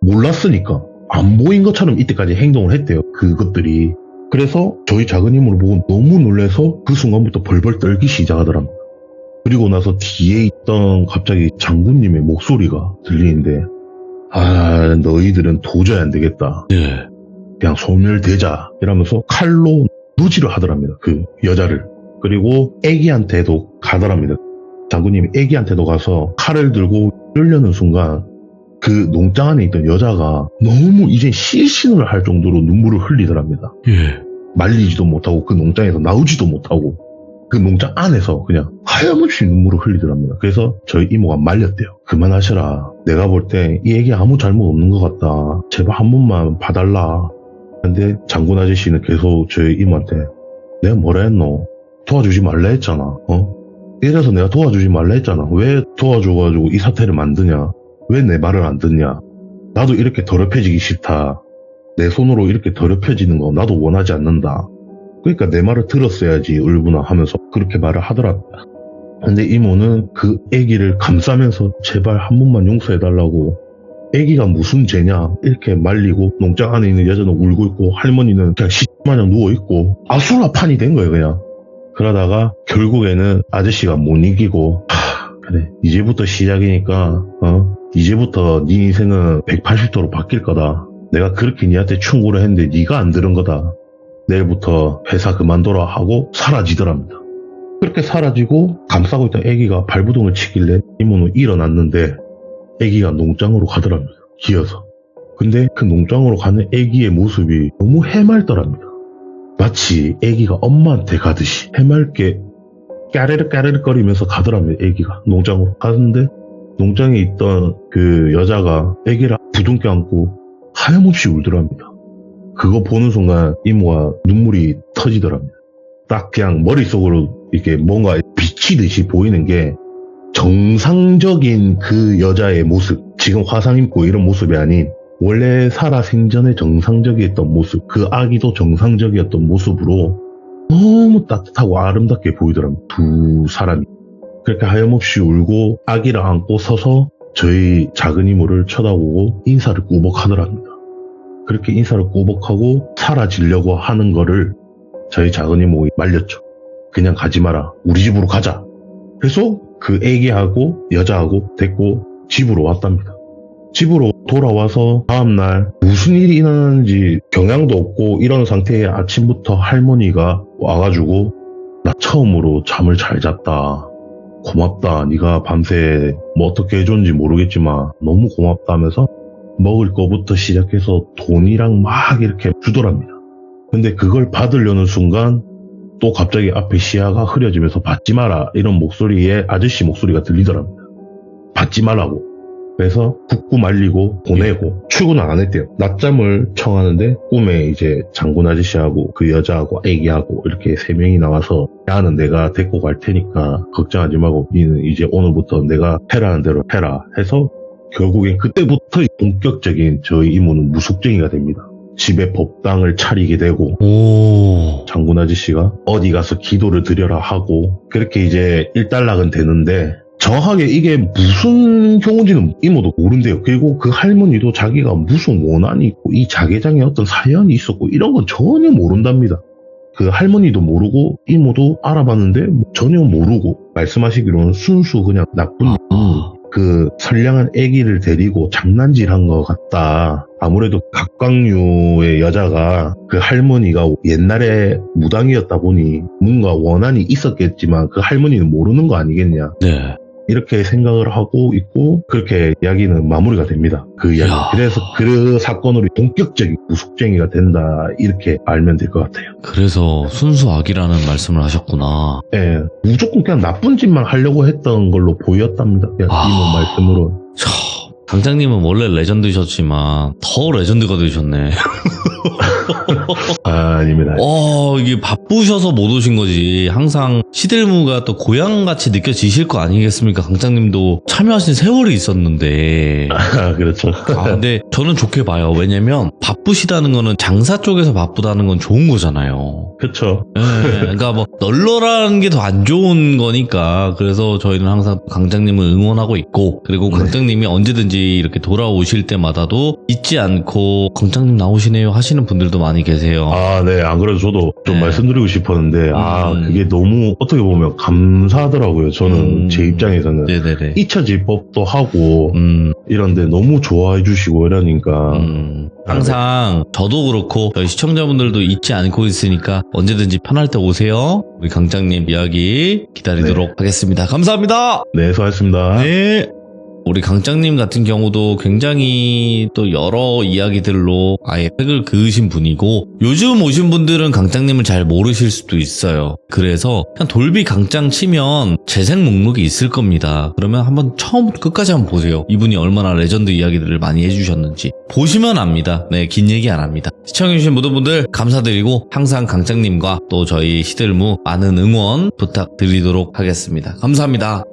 몰랐으니까. 안 보인 것처럼 이때까지 행동을 했대요. 그것들이. 그래서 저희 작은 이모를 보고 너무 놀라서 그 순간부터 벌벌 떨기 시작하더랍니다. 그리고 나서 뒤에 있던 갑자기 장군님의 목소리가 들리는데 너희들은 도저히 안 되겠다. 네. 그냥 소멸되자 이러면서 칼로 누지를 하더랍니다. 그 여자를. 그리고 애기한테도 가더랍니다. 장군님이 애기한테도 가서 칼을 들고 끌려는 순간 그 농장 안에 있던 여자가 너무 이제 실신을 할 정도로 눈물을 흘리더랍니다. 예. 말리지도 못하고 그 농장에서 나오지도 못하고 그 농장 안에서 그냥 하염없이 눈물을 흘리더랍니다. 그래서 저희 이모가 말렸대요. 그만하셔라. 내가 볼 때 이 애기 아무 잘못 없는 것 같다. 제발 한 번만 봐달라. 근데 장군 아저씨는 계속 저희 이모한테 내가 뭐라 했노? 도와주지 말라 했잖아. 이래서 내가 도와주지 말라 했잖아. 왜 도와줘가지고 이 사태를 만드냐? 왜 내 말을 안 듣냐? 나도 이렇게 더럽혀지기 싫다. 내 손으로 이렇게 더럽혀지는 거 나도 원하지 않는다. 그러니까 내 말을 들었어야지 울구나 하면서 그렇게 말을 하더랍니다. 근데 이모는 그 애기를 감싸면서 제발 한 번만 용서해달라고. 애기가 무슨 죄냐 이렇게 말리고 농장 안에 있는 여자는 울고 있고 할머니는 그냥 시마냥 누워있고 아수라판이 된 거예요 그냥. 그러다가 결국에는 아저씨가 못 이기고 그래 이제부터 시작이니까 이제부터 네 인생은 180도로 바뀔 거다. 내가 그렇게 니한테 충고를 했는데 네가 안 들은 거다. 내일부터 회사 그만둬라 하고 사라지더랍니다. 그렇게 사라지고 감싸고 있던 애기가 발부동을 치길래 이모는 일어났는데 애기가 농장으로 가더랍니다. 기어서. 근데 그 농장으로 가는 애기의 모습이 너무 해맑더랍니다. 마치 애기가 엄마한테 가듯이 해맑게 까르르 까르르 거리면서 가더랍니다. 애기가 농장으로 가는데 농장에 있던 그 여자가 애기를 부둥켜 안고 하염없이 울더랍니다. 그거 보는 순간 이모가 눈물이 터지더랍니다. 딱 그냥 머릿속으로 이렇게 뭔가 비치듯이 보이는 게 정상적인 그 여자의 모습, 지금 화상 입고 이런 모습이 아닌 원래 살아 생전에 정상적이었던 모습, 그 아기도 정상적이었던 모습으로 너무 따뜻하고 아름답게 보이더랍니다. 두 사람이. 그렇게 하염없이 울고 아기를 안고 서서 저희 작은 이모를 쳐다보고 인사를 꾸벅 하더랍니다. 그렇게 인사를 꾸벅하고 사라지려고 하는 거를 저희 작은 이모가 말렸죠. 그냥 가지 마라. 우리 집으로 가자. 그래서 그 애기하고 여자하고 데리고 집으로 왔답니다. 집으로 돌아와서 다음날 무슨 일이 일어나는지 경향도 없고 이런 상태의 아침부터 할머니가 와가지고 나 처음으로 잠을 잘 잤다. 고맙다. 네가 밤새 뭐 어떻게 해줬는지 모르겠지만 너무 고맙다 하면서 먹을 거부터 시작해서 돈이랑 막 이렇게 주더랍니다. 근데 그걸 받으려는 순간 또 갑자기 앞에 시야가 흐려지면서 받지 마라 이런 목소리에 아저씨 목소리가 들리더랍니다. 받지 말라고. 그래서 붓고 말리고 보내고 출근을 안 했대요. 낮잠을 청하는데 꿈에 이제 장군 아저씨하고 그 여자하고 애기하고 이렇게 3명이 나와서 야는 내가 데리고 갈 테니까 걱정하지 말고 니는 이제 오늘부터 내가 해라는 대로 해라 해서 결국엔 그때부터 본격적인 저희 이모는 무속쟁이가 됩니다. 집에 법당을 차리게 되고 장군 아저씨가 어디 가서 기도를 드려라 하고 그렇게 이제 일단락은 되는데 정확하게 이게 무슨 경우인지는 이모도 모른대요. 그리고 그 할머니도 자기가 무슨 원한이 있고 이 자개장에 어떤 사연이 있었고 이런 건 전혀 모른답니다. 그 할머니도 모르고 이모도 알아봤는데 전혀 모르고 말씀하시기로는 순수 그냥 나쁜 그 선량한 아기를 데리고 장난질한 것 같다. 아무래도 각광류의 여자가 그 할머니가 옛날에 무당이었다 보니 뭔가 원한이 있었겠지만 그 할머니는 모르는 거 아니겠냐. 네. 이렇게 생각을 하고 있고 그렇게 이야기는 마무리가 됩니다. 그 이야기. 그래서 그 사건으로 본격적인 무속쟁이가 된다 이렇게 알면 될 것 같아요. 그래서 순수 악이라는 말씀을 하셨구나. 예, 무조건 그냥 나쁜 짓만 하려고 했던 걸로 보였답니다. 그냥 이모 말씀으로. 강장님은 원래 레전드셨지만 더 레전드가 되셨네. 아닙니다. 이게 바쁘셔서 못 오신 거지. 항상 시들무가 또 고향같이 느껴지실 거 아니겠습니까? 강장님도 참여하신 세월이 있었는데. 그렇죠. 근데 저는 좋게 봐요. 왜냐면 바쁘시다는 거는 장사 쪽에서 바쁘다는 건 좋은 거잖아요. 그쵸. 예, 그러니까 뭐 널널한 게 더 안 좋은 거니까 그래서 저희는 항상 강장님을 응원하고 있고 그리고 네. 강장님이 언제든지 이렇게 돌아오실 때마다도 잊지 않고 강장님 나오시네요 하시는 분들도 많이 계세요. 아, 네. 안 그래도 저도 좀 네. 말씀드리고 싶었는데, 그게 음. 너무 어떻게 보면 감사하더라고요. 저는 제 입장에서는. 네네네. 잊혀질 법도 하고, 이런데 너무 좋아해 주시고 이러니까. 항상 저도 그렇고 저희 시청자분들도 잊지 않고 있으니까 언제든지 편할 때 오세요. 우리 강장님 이야기 기다리도록 하겠습니다. 감사합니다. 네, 수고하셨습니다. 네. 우리 강장님 같은 경우도 굉장히 또 여러 이야기들로 아예 팩을 그으신 분이고 요즘 오신 분들은 강장님을 잘 모르실 수도 있어요. 그래서 그냥 돌비 강장 치면 재생 목록이 있을 겁니다. 그러면 한번 처음부터 끝까지 한번 보세요. 이분이 얼마나 레전드 이야기들을 많이 해주셨는지 보시면 압니다. 네, 긴 얘기 안 합니다. 시청해주신 모든 분들 감사드리고 항상 강장님과 또 저희 시들무 많은 응원 부탁드리도록 하겠습니다. 감사합니다.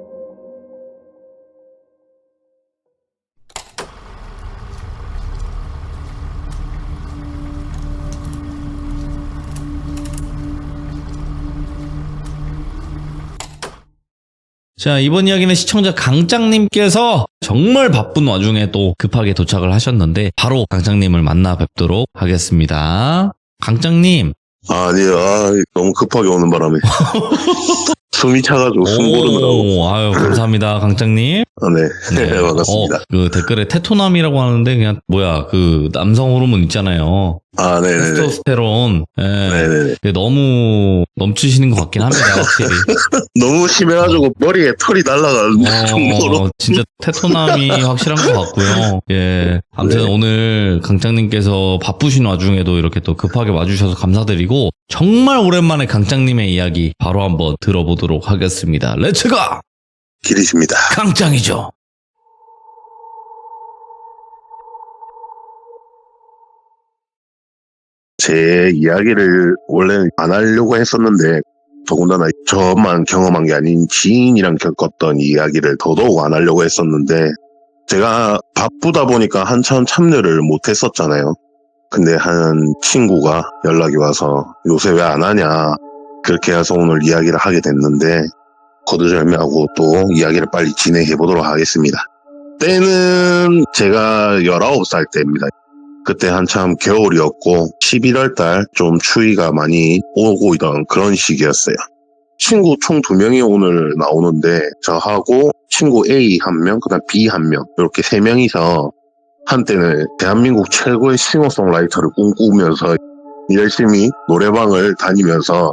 자, 이번 이야기는 시청자 강장님께서 정말 바쁜 와중에 또 급하게 도착을 하셨는데 바로 강장님을 만나 뵙도록 하겠습니다. 강장님. 네, 너무 급하게 오는 바람에 숨이 차가지고 숨 고르느라고. 아유, 감사합니다, 강장님. 네, 반갑습니다. 그 댓글에 테토남이라고 하는데 그냥 그 남성 호르몬 있잖아요. 네네네. 테스토스테론. 예. 네네네. 너무 넘치시는 것 같긴 합니다, 확실히. 너무 심해가지고 머리에 털이 날아가는 정도로. 진짜 테토남이 확실한 것 같고요. 예. 아무튼 네. 오늘 강장님께서 바쁘신 와중에도 이렇게 또 급하게 와주셔서 감사드리고 정말 오랜만에 강장님의 이야기 바로 한번 들어보도록 하겠습니다. 렛츠가! 길이십니다. 강장이죠. 제 이야기를 원래 안 하려고 했었는데 더군다나 저만 경험한 게 아닌 지인이랑 겪었던 이야기를 더더욱 안 하려고 했었는데 제가 바쁘다 보니까 한참 참여를 못 했었잖아요. 근데 한 친구가 연락이 와서 요새 왜 안 하냐 그렇게 해서 오늘 이야기를 하게 됐는데 거두절미하고 또 이야기를 빨리 진행해 보도록 하겠습니다. 때는 제가 19살 때입니다. 그때 한참 겨울이었고 11월 달 좀 추위가 많이 오고 있던 그런 시기였어요. 친구 총 2명이 오늘 나오는데 저하고 친구 A 1명, 그다음 B 1명 이렇게 3명이서 한때는 대한민국 최고의 싱어송라이터를 꿈꾸면서 열심히 노래방을 다니면서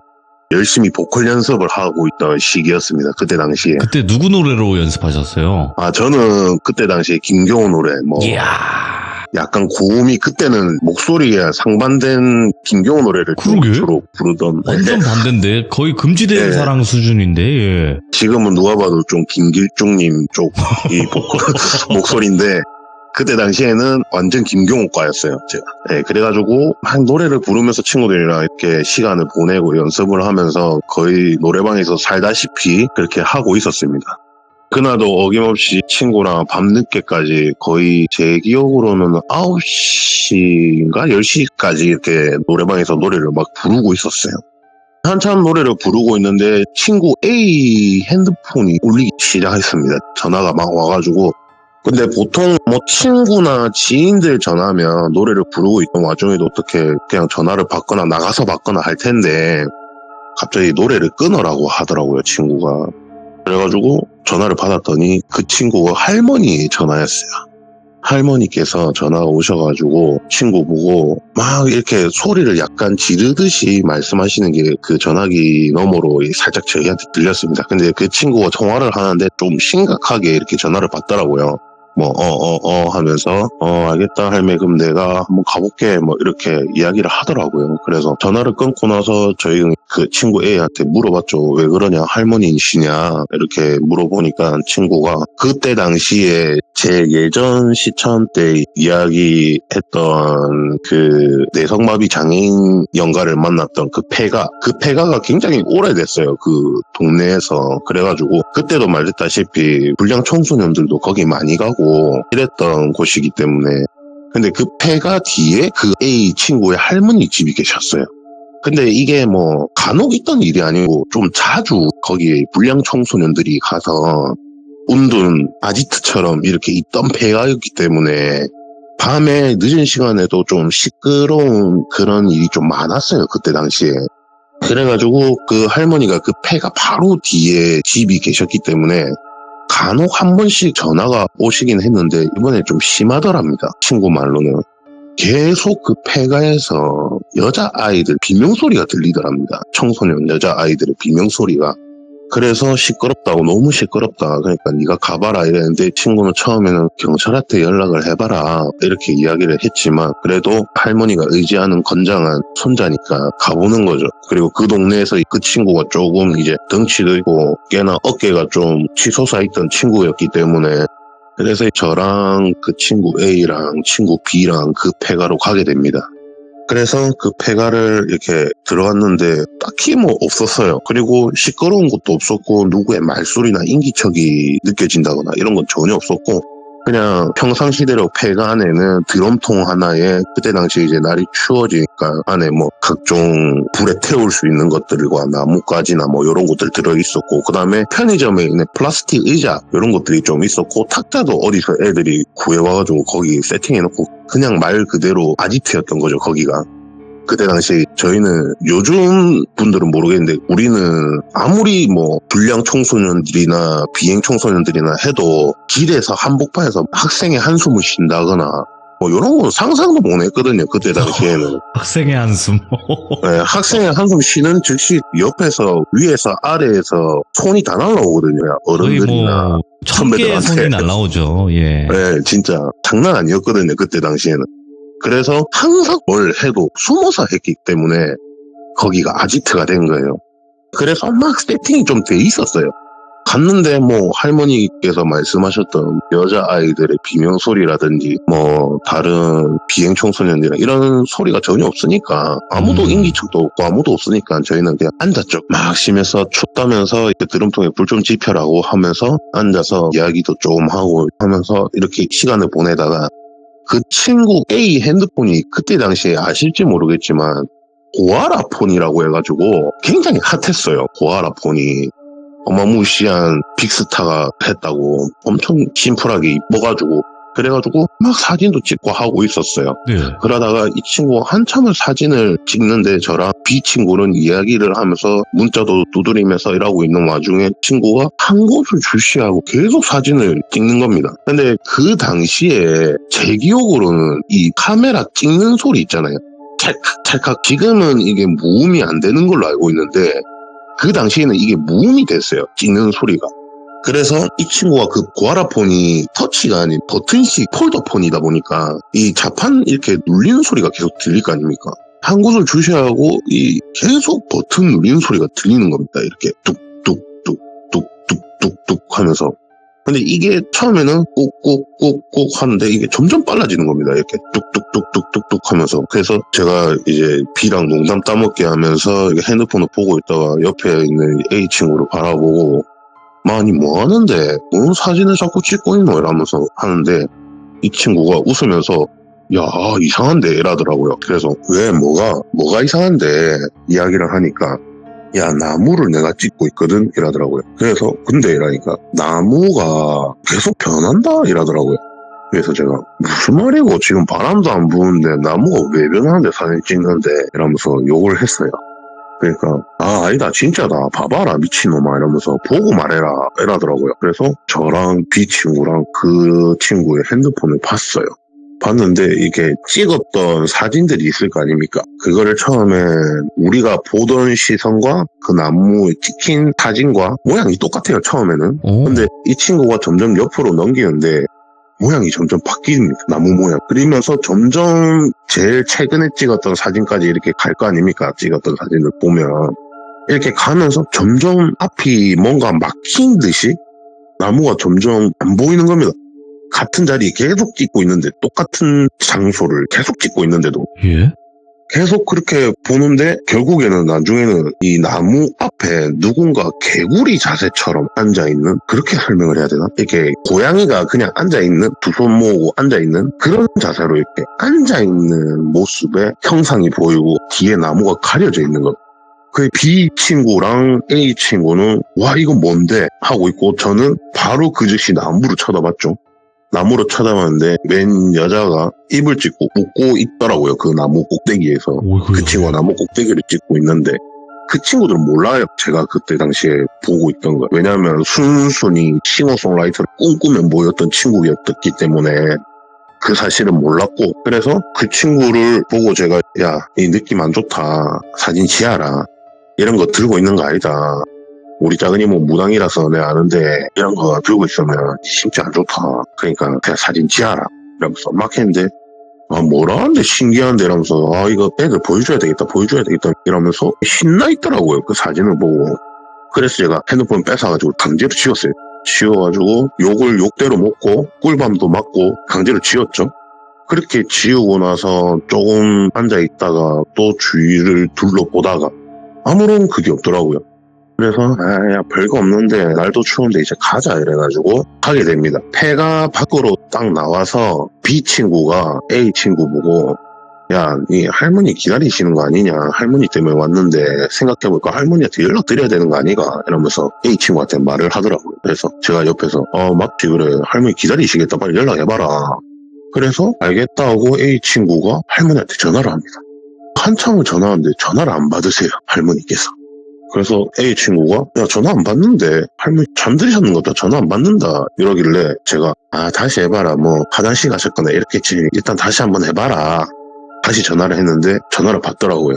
열심히 보컬 연습을 하고 있던 시기였습니다. 그때 당시에. 그때 누구 노래로 연습하셨어요? 저는 그때 당시에 김경호 노래 이야. 약간 고음이 그때는 목소리에 상반된 김경호 노래를 그러게? 주로 부르던. 완전 반대인데 거의 금지된 네. 사랑 수준인데. 예. 지금은 누가 봐도 좀 김길중님 쪽이 목소리인데 그때 당시에는 완전 김경호과였어요, 제가. 네, 그래가지고 막 노래를 부르면서 친구들이랑 이렇게 시간을 보내고 연습을 하면서 거의 노래방에서 살다시피 그렇게 하고 있었습니다. 그날도 어김없이 친구랑 밤늦게까지 거의 제 기억으로는 9시인가 10시까지 이렇게 노래방에서 노래를 막 부르고 있었어요. 한참 노래를 부르고 있는데 친구 A 핸드폰이 울리기 시작했습니다. 전화가 막 와가지고. 근데 보통 친구나 지인들 전화하면 노래를 부르고 있던 와중에도 어떻게 그냥 전화를 받거나 나가서 받거나 할 텐데 갑자기 노래를 끊으라고 하더라고요, 친구가. 그래가지고 전화를 받았더니 그 친구가 할머니 전화였어요. 할머니께서 전화가 오셔가지고 친구 보고 막 이렇게 소리를 약간 지르듯이 말씀하시는 게 그 전화기 너머로 살짝 저희한테 들렸습니다. 근데 그 친구가 통화를 하는데 좀 심각하게 이렇게 전화를 받더라고요. 하면서 알겠다 할매 그럼 내가 한번 가볼게 이렇게 이야기를 하더라고요. 그래서 전화를 끊고 나서 저희 그 친구 A한테 물어봤죠. 왜 그러냐 할머니시냐 이렇게 물어보니까 친구가 그때 당시에 제 예전 시청 때 이야기했던 그 내성마비 장애인 연가를 만났던 그 폐가가 굉장히 오래됐어요. 그 동네에서. 그래가지고 그때도 말했다시피 불량 청소년들도 거기 많이 가고 이랬던 곳이기 때문에 근데 그 폐가 뒤에 그 A 친구의 할머니 집이 계셨어요. 근데 이게 뭐 간혹 있던 일이 아니고 좀 자주 거기에 불량 청소년들이 가서 운둔 아지트처럼 이렇게 있던 폐가였기 때문에 밤에 늦은 시간에도 좀 시끄러운 그런 일이 좀 많았어요. 그때 당시에. 그래가지고 그 할머니가 그 폐가 바로 뒤에 집이 계셨기 때문에 간혹 한 번씩 전화가 오시긴 했는데 이번에 좀 심하더랍니다. 친구 말로는. 계속 그 폐가에서 여자아이들 비명소리가 들리더랍니다. 청소년 여자아이들의 비명소리가. 그래서 시끄럽다고, 너무 시끄럽다. 그러니까 네가 가봐라 이랬는데 친구는 처음에는 경찰한테 연락을 해봐라 이렇게 이야기를 했지만 그래도 할머니가 의지하는 건장한 손자니까 가보는 거죠. 그리고 그 동네에서 그 친구가 조금 이제 덩치도 있고 꽤나 어깨가 좀 치솟아 있던 친구였기 때문에 그래서 저랑 그 친구 A랑 친구 B랑 그 폐가로 가게 됩니다. 그래서 그 폐가를 이렇게 들어갔는데 딱히 뭐 없었어요. 그리고 시끄러운 것도 없었고 누구의 말소리나 인기척이 느껴진다거나 이런 건 전혀 없었고 그냥 평상시대로 폐가 안에는 드럼통 하나에 그때 당시 이제 날이 추워지니까 안에 뭐 각종 불에 태울 수 있는 것들과 나뭇가지나 뭐 이런 것들 들어있었고 그 다음에 편의점에 있는 플라스틱 의자 이런 것들이 좀 있었고 탁자도 어디서 애들이 구해와가지고 거기 세팅해놓고 그냥 말 그대로 아지트였던 거죠 거기가. 그때 당시 저희는 요즘 분들은 모르겠는데 우리는 아무리 뭐 불량 청소년들이나 비행 청소년들이나 해도 길에서 한복판에서 학생의 한숨을 쉰다거나 뭐 이런 건 상상도 못 했거든요. 그때 당시에는. 학생의 한숨. 네, 학생의 한숨 쉬는 즉시 옆에서 위에서 아래에서 손이 다 날라오거든요. 거의 어른들이나 뭐 1000개의 손이 날라오죠. 예. 네, 진짜 장난 아니었거든요. 그때 당시에는. 그래서 항상 뭘 해도 숨어서 했기 때문에 거기가 아지트가 된 거예요. 그래서 막 세팅이 좀 돼 있었어요. 갔는데 뭐 할머니께서 말씀하셨던 여자아이들의 비명소리라든지 뭐 다른 비행 청소년이나 이런 소리가 전혀 없으니까 아무도 인기척도 없고 아무도 없으니까 저희는 그냥 앉았죠. 막 쉬면서 춥다면서 이렇게 드럼통에 불 좀 지펴라고 하면서 앉아서 이야기도 좀 하고 하면서 이렇게 시간을 보내다가 그 친구 A 핸드폰이 그때 당시에 아실지 모르겠지만 고아라폰이라고 해가지고 굉장히 핫했어요. 고아라폰이 어마무시한 빅스타가 했다고 엄청 심플하게 이뻐가지고 그래가지고 막 사진도 찍고 하고 있었어요. 네. 그러다가 이 친구가 한참을 사진을 찍는데 저랑 B 친구는 이야기를 하면서 문자도 두드리면서 일하고 있는 와중에 친구가 한 곳을 주시하고 계속 사진을 찍는 겁니다. 근데 그 당시에 제 기억으로는 이 카메라 찍는 소리 있잖아요. 찰칵 찰칵. 지금은 이게 무음이 안 되는 걸로 알고 있는데 그 당시에는 이게 무음이 됐어요. 찍는 소리가. 그래서 이 친구가 그 고아라폰이 터치가 아닌 버튼식 폴더폰이다 보니까 이 자판 이렇게 눌리는 소리가 계속 들릴 거 아닙니까? 한 곳을 주셔야 하고 이 계속 버튼 눌리는 소리가 들리는 겁니다. 이렇게 뚝뚝뚝뚝뚝뚝뚝 하면서. 근데 이게 처음에는 꾹꾹꾹꾹 하는데 이게 점점 빨라지는 겁니다. 이렇게 뚝뚝뚝뚝뚝뚝 하면서. 그래서 제가 이제 B랑 농담 따먹게 하면서 핸드폰을 보고 있다가 옆에 있는 A 친구를 바라보고 아니 뭐 하는데 뭔 사진을 자꾸 찍고 있노 이러면서 하는데 이 친구가 웃으면서 야 이상한데 이러더라고요. 그래서 왜 뭐가 이상한데 이야기를 하니까 야 나무를 내가 찍고 있거든 이러더라고요. 그래서 근데 이러니까 나무가 계속 변한다 이러더라고요. 그래서 제가 무슨 말이고 지금 바람도 안 부는데 나무가 왜 변하는데 사진 찍는데 이러면서 욕을 했어요. 그러니까 아니다 진짜다 봐봐라 미친놈아 이러면서 보고 말해라 이러더라고요. 그래서 저랑 B 친구랑 그 친구의 핸드폰을 봤어요. 봤는데 이게 찍었던 사진들이 있을 거 아닙니까? 그거를 처음에 우리가 보던 시선과 그 나무에 찍힌 사진과 모양이 똑같아요 처음에는. 근데 이 친구가 점점 옆으로 넘기는데 모양이 점점 바뀝니다. 나무 모양. 그러면서 점점 제일 최근에 찍었던 사진까지 이렇게 갈 거 아닙니까? 찍었던 사진을 보면. 이렇게 가면서 점점 앞이 뭔가 막힌 듯이 나무가 점점 안 보이는 겁니다. 같은 자리에 계속 찍고 있는데 똑같은 장소를 계속 찍고 있는데도 예? 계속 그렇게 보는데 결국에는 나중에는 이 나무 앞에 누군가 개구리 자세처럼 앉아있는, 그렇게 설명을 해야 되나? 이렇게 고양이가 그냥 앉아있는, 두 손 모으고 앉아있는 그런 자세로 이렇게 앉아있는 모습의 형상이 보이고 뒤에 나무가 가려져 있는 것. 그 B 친구랑 A 친구는 와 이건 뭔데? 하고 있고 저는 바로 그 즉시 나무를 쳐다봤죠. 나무로 쳐다봤는데 맨 여자가 입을 찍고 웃고 있더라고요. 그 나무 꼭대기에서. 그 친구가 나무 꼭대기를 찍고 있는데 그 친구들은 몰라요. 제가 그때 당시에 보고 있던 거. 왜냐하면 순순히 싱어송라이터를 꿈꾸며 모였던 친구였기 때문에 그 사실은 몰랐고, 그래서 그 친구를 보고 제가 야, 이 느낌 안 좋다. 사진 지어라. 이런 거 들고 있는 거 아니다. 우리 작은이 뭐 무당이라서 내가 아는데 이런 거 들고 있으면 진짜 안 좋다. 그러니까 그냥 사진 지어라. 이러면서 막 했는데 뭐라는데 신기한데 이러면서 이거 애들 보여줘야 되겠다 이러면서 신나 있더라고요. 그 사진을 보고. 그래서 제가 핸드폰 뺏어가지고 강제로 지웠어요. 지워가지고 욕을 욕대로 먹고 꿀밤도 맞고 강제로 지웠죠. 그렇게 지우고 나서 조금 앉아있다가 또 주위를 둘러보다가 아무런 그게 없더라고요. 그래서 야 별거 없는데 날도 추운데 이제 가자 이래가지고 가게 됩니다. 폐가 밖으로 딱 나와서 B 친구가 A 친구 보고 야, 이 할머니 기다리시는 거 아니냐, 할머니 때문에 왔는데 생각해보니까 할머니한테 연락드려야 되는 거 아니가 이러면서 A 친구한테 말을 하더라고요. 그래서 제가 옆에서 맞지 그래, 할머니 기다리시겠다, 빨리 연락해봐라. 그래서 알겠다 하고 A 친구가 할머니한테 전화를 합니다. 한참을 전화하는데 전화를 안 받으세요, 할머니께서. 그래서 A 친구가 야 전화 안 받는데 할머니 잠들으셨는 거다, 전화 안 받는다 이러길래 제가 다시 해봐라, 뭐 화장실 가셨거나 이렇겠지, 일단 다시 한번 해봐라. 다시 전화를 했는데 전화를 받더라고요.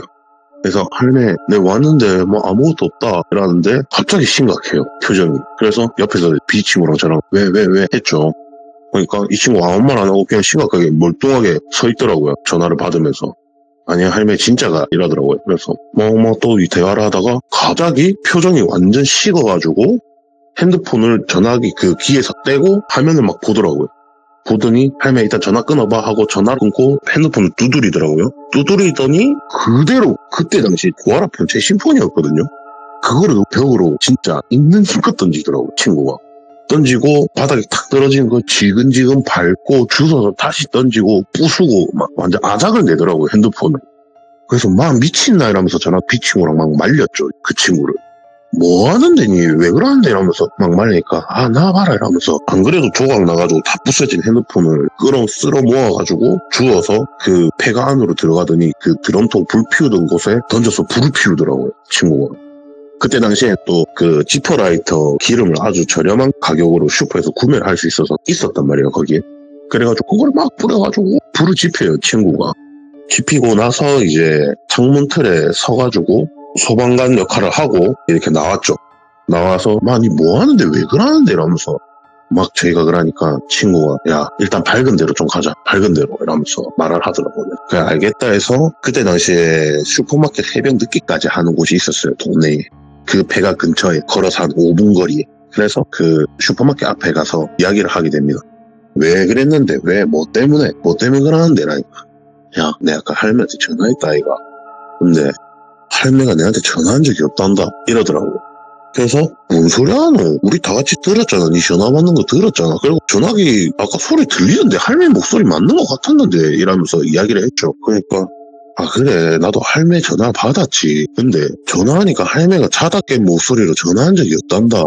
그래서 할매 내 왔는데 뭐 아무것도 없다 이러는데 갑자기 심각해요, 표정이. 그래서 옆에서 B 친구랑 저랑 왜 했죠. 그러니까 이 친구가 아무 말 안 하고 그냥 심각하게 멀뚱하게 서 있더라고요. 전화를 받으면서. 아니야 할매 진짜가 이러더라고요. 그래서 또 이 대화를 하다가 갑자기 표정이 완전 식어가지고 핸드폰을 전화기 그 귀에서 떼고 화면을 막 보더라고요. 보더니 할매 일단 전화 끊어봐 하고 전화를 끊고 핸드폰을 두드리더라고요. 두드리더니 그대로 그때 당시 고아라폰 제 심폰이었거든요. 그거를 벽으로 진짜 있는 힘껏 던지더라고요, 친구가. 던지고 바닥에 탁 떨어지는 거 지근지근 밟고 주워서 다시 던지고 부수고 막 완전 아작을 내더라고요, 핸드폰을. 그래서 막 미친나 이러면서 저랑 B 친구랑 막 말렸죠, 그 친구를. 뭐 하는데 니 왜 그러는데 이러면서 막 말리니까 나와봐라 이러면서, 안 그래도 조각 나가지고 다 부서진 핸드폰을 쓸어 모아가지고 주워서 그 폐가 안으로 들어가더니 그 드럼통 불 피우던 곳에 던져서 불을 피우더라고요, 친구가. 그때 당시에 또 그 지퍼라이터 기름을 아주 저렴한 가격으로 슈퍼에서 구매를 할 수 있었단 말이에요, 거기에. 그래가지고 그걸 막 뿌려가지고 불을 지펴요, 친구가. 지피고 나서 이제 창문 틀에 서가지고 소방관 역할을 하고 이렇게 나왔죠. 나와서 니 뭐 하는데 왜 그러는데 이러면서 막 저희가 그러니까 친구가 야 일단 밝은 데로 좀 가자, 밝은 데로 이러면서 말을 하더라고요. 그래 알겠다 해서 그때 당시에 슈퍼마켓 새벽 늦게까지 하는 곳이 있었어요, 동네에. 그 폐가 근처에 걸어서 한 5분 거리에. 그래서 그 슈퍼마켓 앞에 가서 이야기를 하게 됩니다. 왜 그랬는데 뭐 때문에 그러는데 라니까 야 내가 아까 할매한테 전화했다 아이가. 근데 할매가 내한테 전화한 적이 없단다 이러더라고. 그래서 뭔 소리 하노, 우리 다 같이 들었잖아, 니 전화 받는 거 들었잖아. 그리고 전화기 아까 소리 들리는데 할매 목소리 맞는 것 같았는데 이러면서 이야기를 했죠. 그러니까 그래 나도 할매 전화 받았지. 근데 전화하니까 할매가 자다 깬 목소리로 전화한 적이 없단다.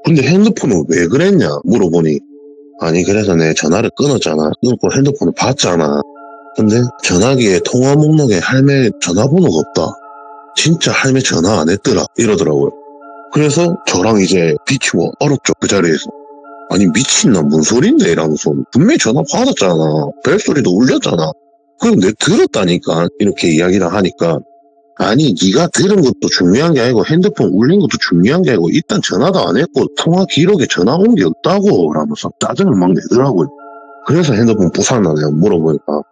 근데 핸드폰은 왜 그랬냐 물어보니 아니 그래서 내 전화를 끊었잖아. 끊고 핸드폰을 봤잖아. 근데 전화기에 통화 목록에 할매 전화번호가 없다. 진짜 할매 전화 안 했더라 이러더라고요. 그래서 저랑 이제 비치고 얼었죠, 그 자리에서. 아니 미친나 뭔 소린데 이러면서 분명히 전화 받았잖아, 벨소리도 울렸잖아. 그럼 내가 들었다니까 이렇게 이야기를 하니까 아니 네가 들은 것도 중요한 게 아니고 핸드폰 울린 것도 중요한 게 아니고 일단 전화도 안 했고 통화 기록에 전화 온 게 없다고 라면서 짜증을 막 내더라고요. 그래서 핸드폰 부쉈나 내가 물어보니까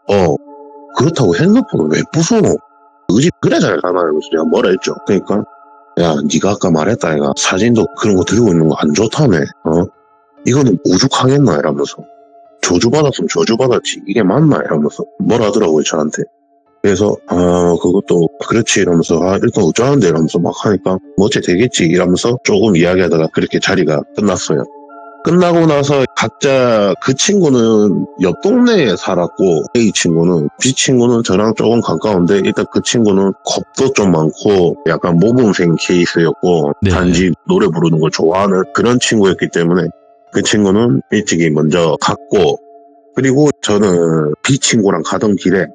그렇다고 핸드폰을 왜 부숴노, 의지 그래 잘 가나 이러면서 내가 뭐라 했죠. 그러니까 야 네가 아까 말했다 아이가 사진도 그런 거 들고 있는 거 안 좋다며, 이거는 오죽하겠나 이러면서 저주받았으면 저주받았지 이게 맞나 이러면서 뭐라 하더라고요 저한테. 그래서 그것도 그렇지 이러면서 일단 어쩌는데 이러면서 막 하니까 뭐 어째 되겠지 이러면서 조금 이야기하다가 그렇게 자리가 끝났어요. 끝나고 나서 각자 그 친구는 옆 동네에 살았고 A 친구는 B 친구는 저랑 조금 가까운데 일단 그 친구는 겁도 좀 많고 약간 모범생 케이스였고 네. 단지 노래 부르는 걸 좋아하는 그런 친구였기 때문에 그 친구는 일찍이 먼저 갔고 그리고 저는 B 친구랑 가던 길에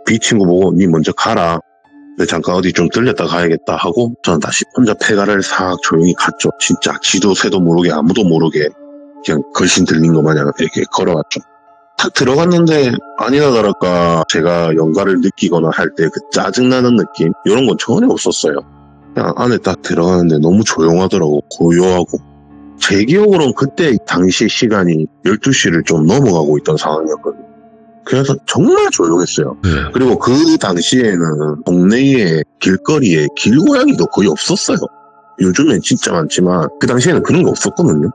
B 친구 보고 니 먼저 가라. 근데 잠깐 어디 좀 들렸다 가야겠다 하고 저는 다시 혼자 폐가를 싹 조용히 갔죠. 진짜 지도 새도 모르게 아무도 모르게 그냥 걸신 들린 것 마냥 이렇게 걸어갔죠. 딱 들어갔는데 아니나 다를까 제가 연가를 느끼거나 할 때 그 짜증나는 느낌 이런 건 전혀 없었어요. 그냥 안에 딱 들어가는데 너무 조용하더라고. 고요하고. 제 기억으로는 그때 당시 시간이 12시를 좀 넘어가고 있던 상황이었거든요. 그래서 정말 조용했어요. 네. 그리고 그 당시에는 동네에 길거리에 길고양이도 거의 없었어요. 요즘엔 진짜 많지만 그 당시에는 그런 게 없었거든요.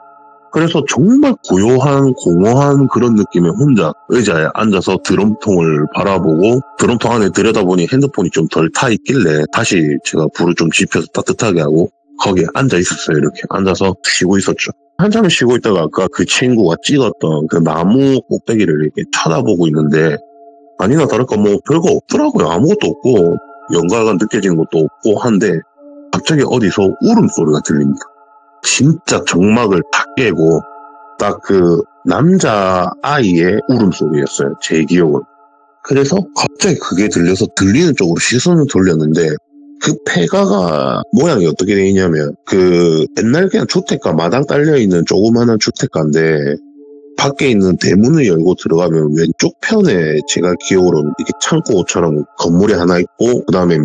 그래서 정말 고요한 공허한 그런 느낌에 혼자 의자에 앉아서 드럼통을 바라보고 드럼통 안에 들여다보니 핸드폰이 좀 덜 타 있길래 다시 제가 불을 좀 지펴서 따뜻하게 하고 거기에 앉아 있었어요. 이렇게 앉아서 쉬고 있었죠. 한참을 쉬고 있다가 아까 그 친구가 찍었던 그 나무 꼭대기를 이렇게 쳐다보고 있는데 아니나 다를까 뭐 별거 없더라고요. 아무것도 없고 연가가 느껴지는 것도 없고 한데 갑자기 어디서 울음소리가 들립니다. 진짜 정막을 다 깨고 딱 그 남자 아이의 울음소리였어요. 제 기억은. 그래서 갑자기 그게 들려서 들리는 쪽으로 시선을 돌렸는데 그 폐가가 모양이 어떻게 돼 있냐면 그 옛날 그냥 주택가 마당 딸려있는 조그마한 주택가인데 밖에 있는 대문을 열고 들어가면 왼쪽 편에 제가 기억으로는 이렇게 창고처럼 건물이 하나 있고 그 다음에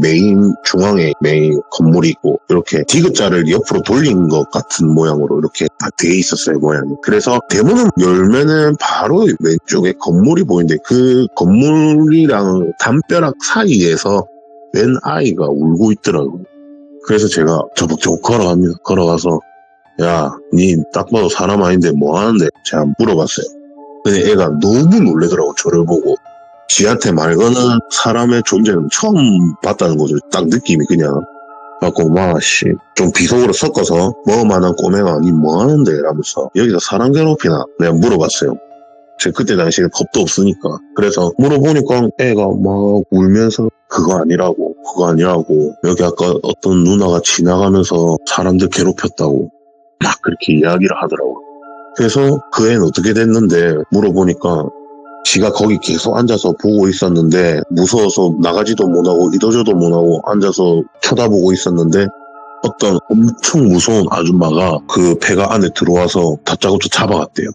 중앙에 메인 건물이 있고 이렇게 디귿자를 옆으로 돌린 것 같은 모양으로 이렇게 다 돼 있었어요 모양이. 그래서 대문을 열면은 바로 왼쪽에 건물이 보이는데 그 건물이랑 담벼락 사이에서 웬 아이가 울고 있더라고요. 그래서 제가 저벅저벅 걸어갑니다. 걸어가서 야, 니 딱 봐도 사람 아닌데 뭐 하는데? 제가 물어봤어요. 근데 애가 너무 놀래더라고, 저를 보고. 지한테 말거는 사람의 존재는 처음 봤다는 거죠. 딱 느낌이 그냥. 갖고, 좀 비속어로 섞어서, 뭐만한 꼬맹아, 니 뭐 하는데? 라면서, 여기서 사람 괴롭히나? 내가 물어봤어요. 제가 그때 당시에 겁도 없으니까. 그래서 물어보니까 애가 막 울면서, 그거 아니라고, 여기 아까 어떤 누나가 지나가면서 사람들 괴롭혔다고. 막 그렇게 이야기를 하더라고. 그래서 그 애는 어떻게 됐는데 물어보니까 지가 거기 계속 앉아서 보고 있었는데 무서워서 나가지도 못하고 이도저도 못하고 앉아서 쳐다보고 있었는데 어떤 엄청 무서운 아줌마가 그 폐가 안에 들어와서 다짜고짜 잡아갔대요.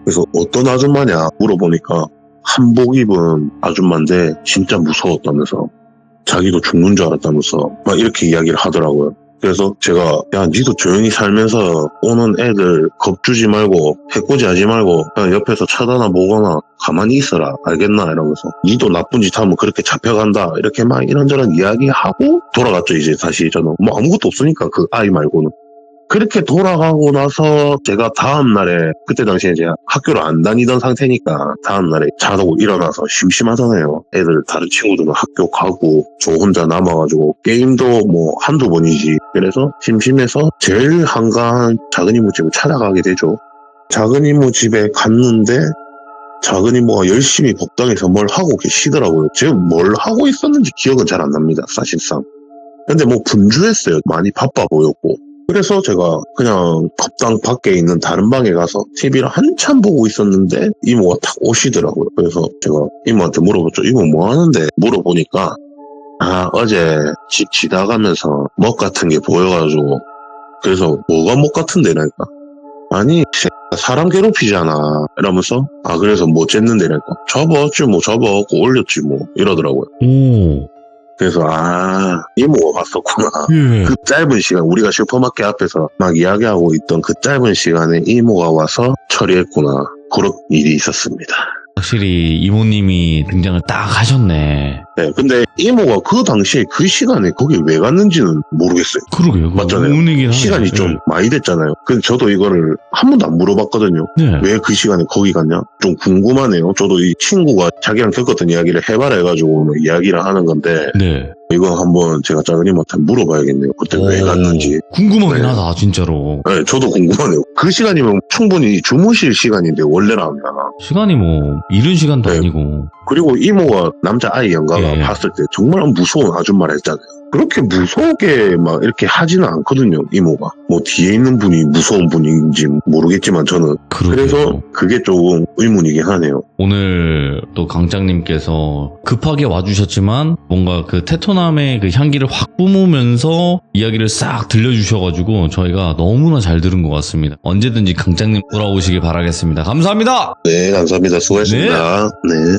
그래서 어떤 아줌마냐 물어보니까 한복 입은 아줌마인데 진짜 무서웠다면서 자기도 죽는 줄 알았다면서 막 이렇게 이야기를 하더라고요. 그래서 제가 야 니도 조용히 살면서 오는 애들 겁주지 말고 해코지하지 말고 그냥 옆에서 쳐다나 보거나 가만히 있어라 알겠나 이러면서 니도 나쁜 짓 하면 그렇게 잡혀간다 이렇게 막 이런저런 이야기하고 돌아갔죠. 이제 다시 저는 뭐 아무것도 없으니까 그 아이 말고는. 그렇게 돌아가고 나서 제가 다음날에 그때 당시에 제가 학교를 안 다니던 상태니까 다음날에 자다고 일어나서 심심하잖아요. 애들 다른 친구들은 학교 가고 저 혼자 남아가지고 게임도 뭐 한두 번이지. 그래서 심심해서 제일 한가한 작은 이모 집을 찾아가게 되죠. 작은 이모 집에 갔는데 작은 이모가 열심히 법당에서 뭘 하고 계시더라고요. 제가 뭘 하고 있었는지 기억은 잘 안 납니다. 사실상. 근데 뭐 분주했어요. 많이 바빠 보였고. 그래서 제가 그냥 법당 밖에 있는 다른 방에 가서 TV를 한참 보고 있었는데 이모가 탁 오시더라고요. 그래서 제가 이모한테 물어봤죠. 이모 뭐 하는데? 물어보니까 어제 집 지나가면서 먹 같은 게 보여가지고 그래서 뭐가 먹 같은데라니까. 아니 사람 괴롭히잖아 이러면서 그래서 뭐 쨌는데라니까. 잡아왔지 뭐 잡아갖고 올렸지 뭐 이러더라고요. 그래서 이모가 갔었구나. 그 짧은 시간 우리가 슈퍼마켓 앞에서 막 이야기하고 있던 그 짧은 시간에 이모가 와서 처리했구나. 그런 일이 있었습니다. 확실히 이모님이 등장을 딱 하셨네. 네, 근데 이모가 그 당시에 그 시간에 거기 왜 갔는지는 모르겠어요. 그러게요. 맞잖아요. 의문이긴 시간이 하네요. 좀 많이 됐잖아요. 근데 저도 이거를 한 번도 안 물어봤거든요. 네. 네. 왜 그 시간에 거기 갔냐? 좀 궁금하네요. 저도 이 친구가 자기랑 겪었던 이야기를 해봐라 해가지고 뭐 이야기를 하는 건데 네. 이거 한번 제가 작은님한테 물어봐야겠네요. 그때 왜 오, 갔는지. 궁금하긴 네. 하다, 진짜로. 네, 저도 궁금하네요. 그 시간이면 충분히 주무실 시간인데 원래라면. 시간이 뭐, 이른 시간도 네. 아니고. 그리고 이모가 남자아이 영가가 예. 봤을 때 정말 무서운 아줌마라 했잖아요. 그렇게 무섭게 막 이렇게 하지는 않거든요, 이모가. 뭐 뒤에 있는 분이 무서운 분인지 모르겠지만 저는. 그러게요. 그래서 그게 조금 의문이긴 하네요. 오늘 또 강장님께서 급하게 와주셨지만 뭔가 그 테토남의 그 향기를 확 뿜으면서 이야기를 싹 들려주셔가지고 저희가 너무나 잘 들은 것 같습니다. 언제든지 강장님 돌아오시길 바라겠습니다. 감사합니다. 네, 감사합니다. 수고하셨습니다. 네.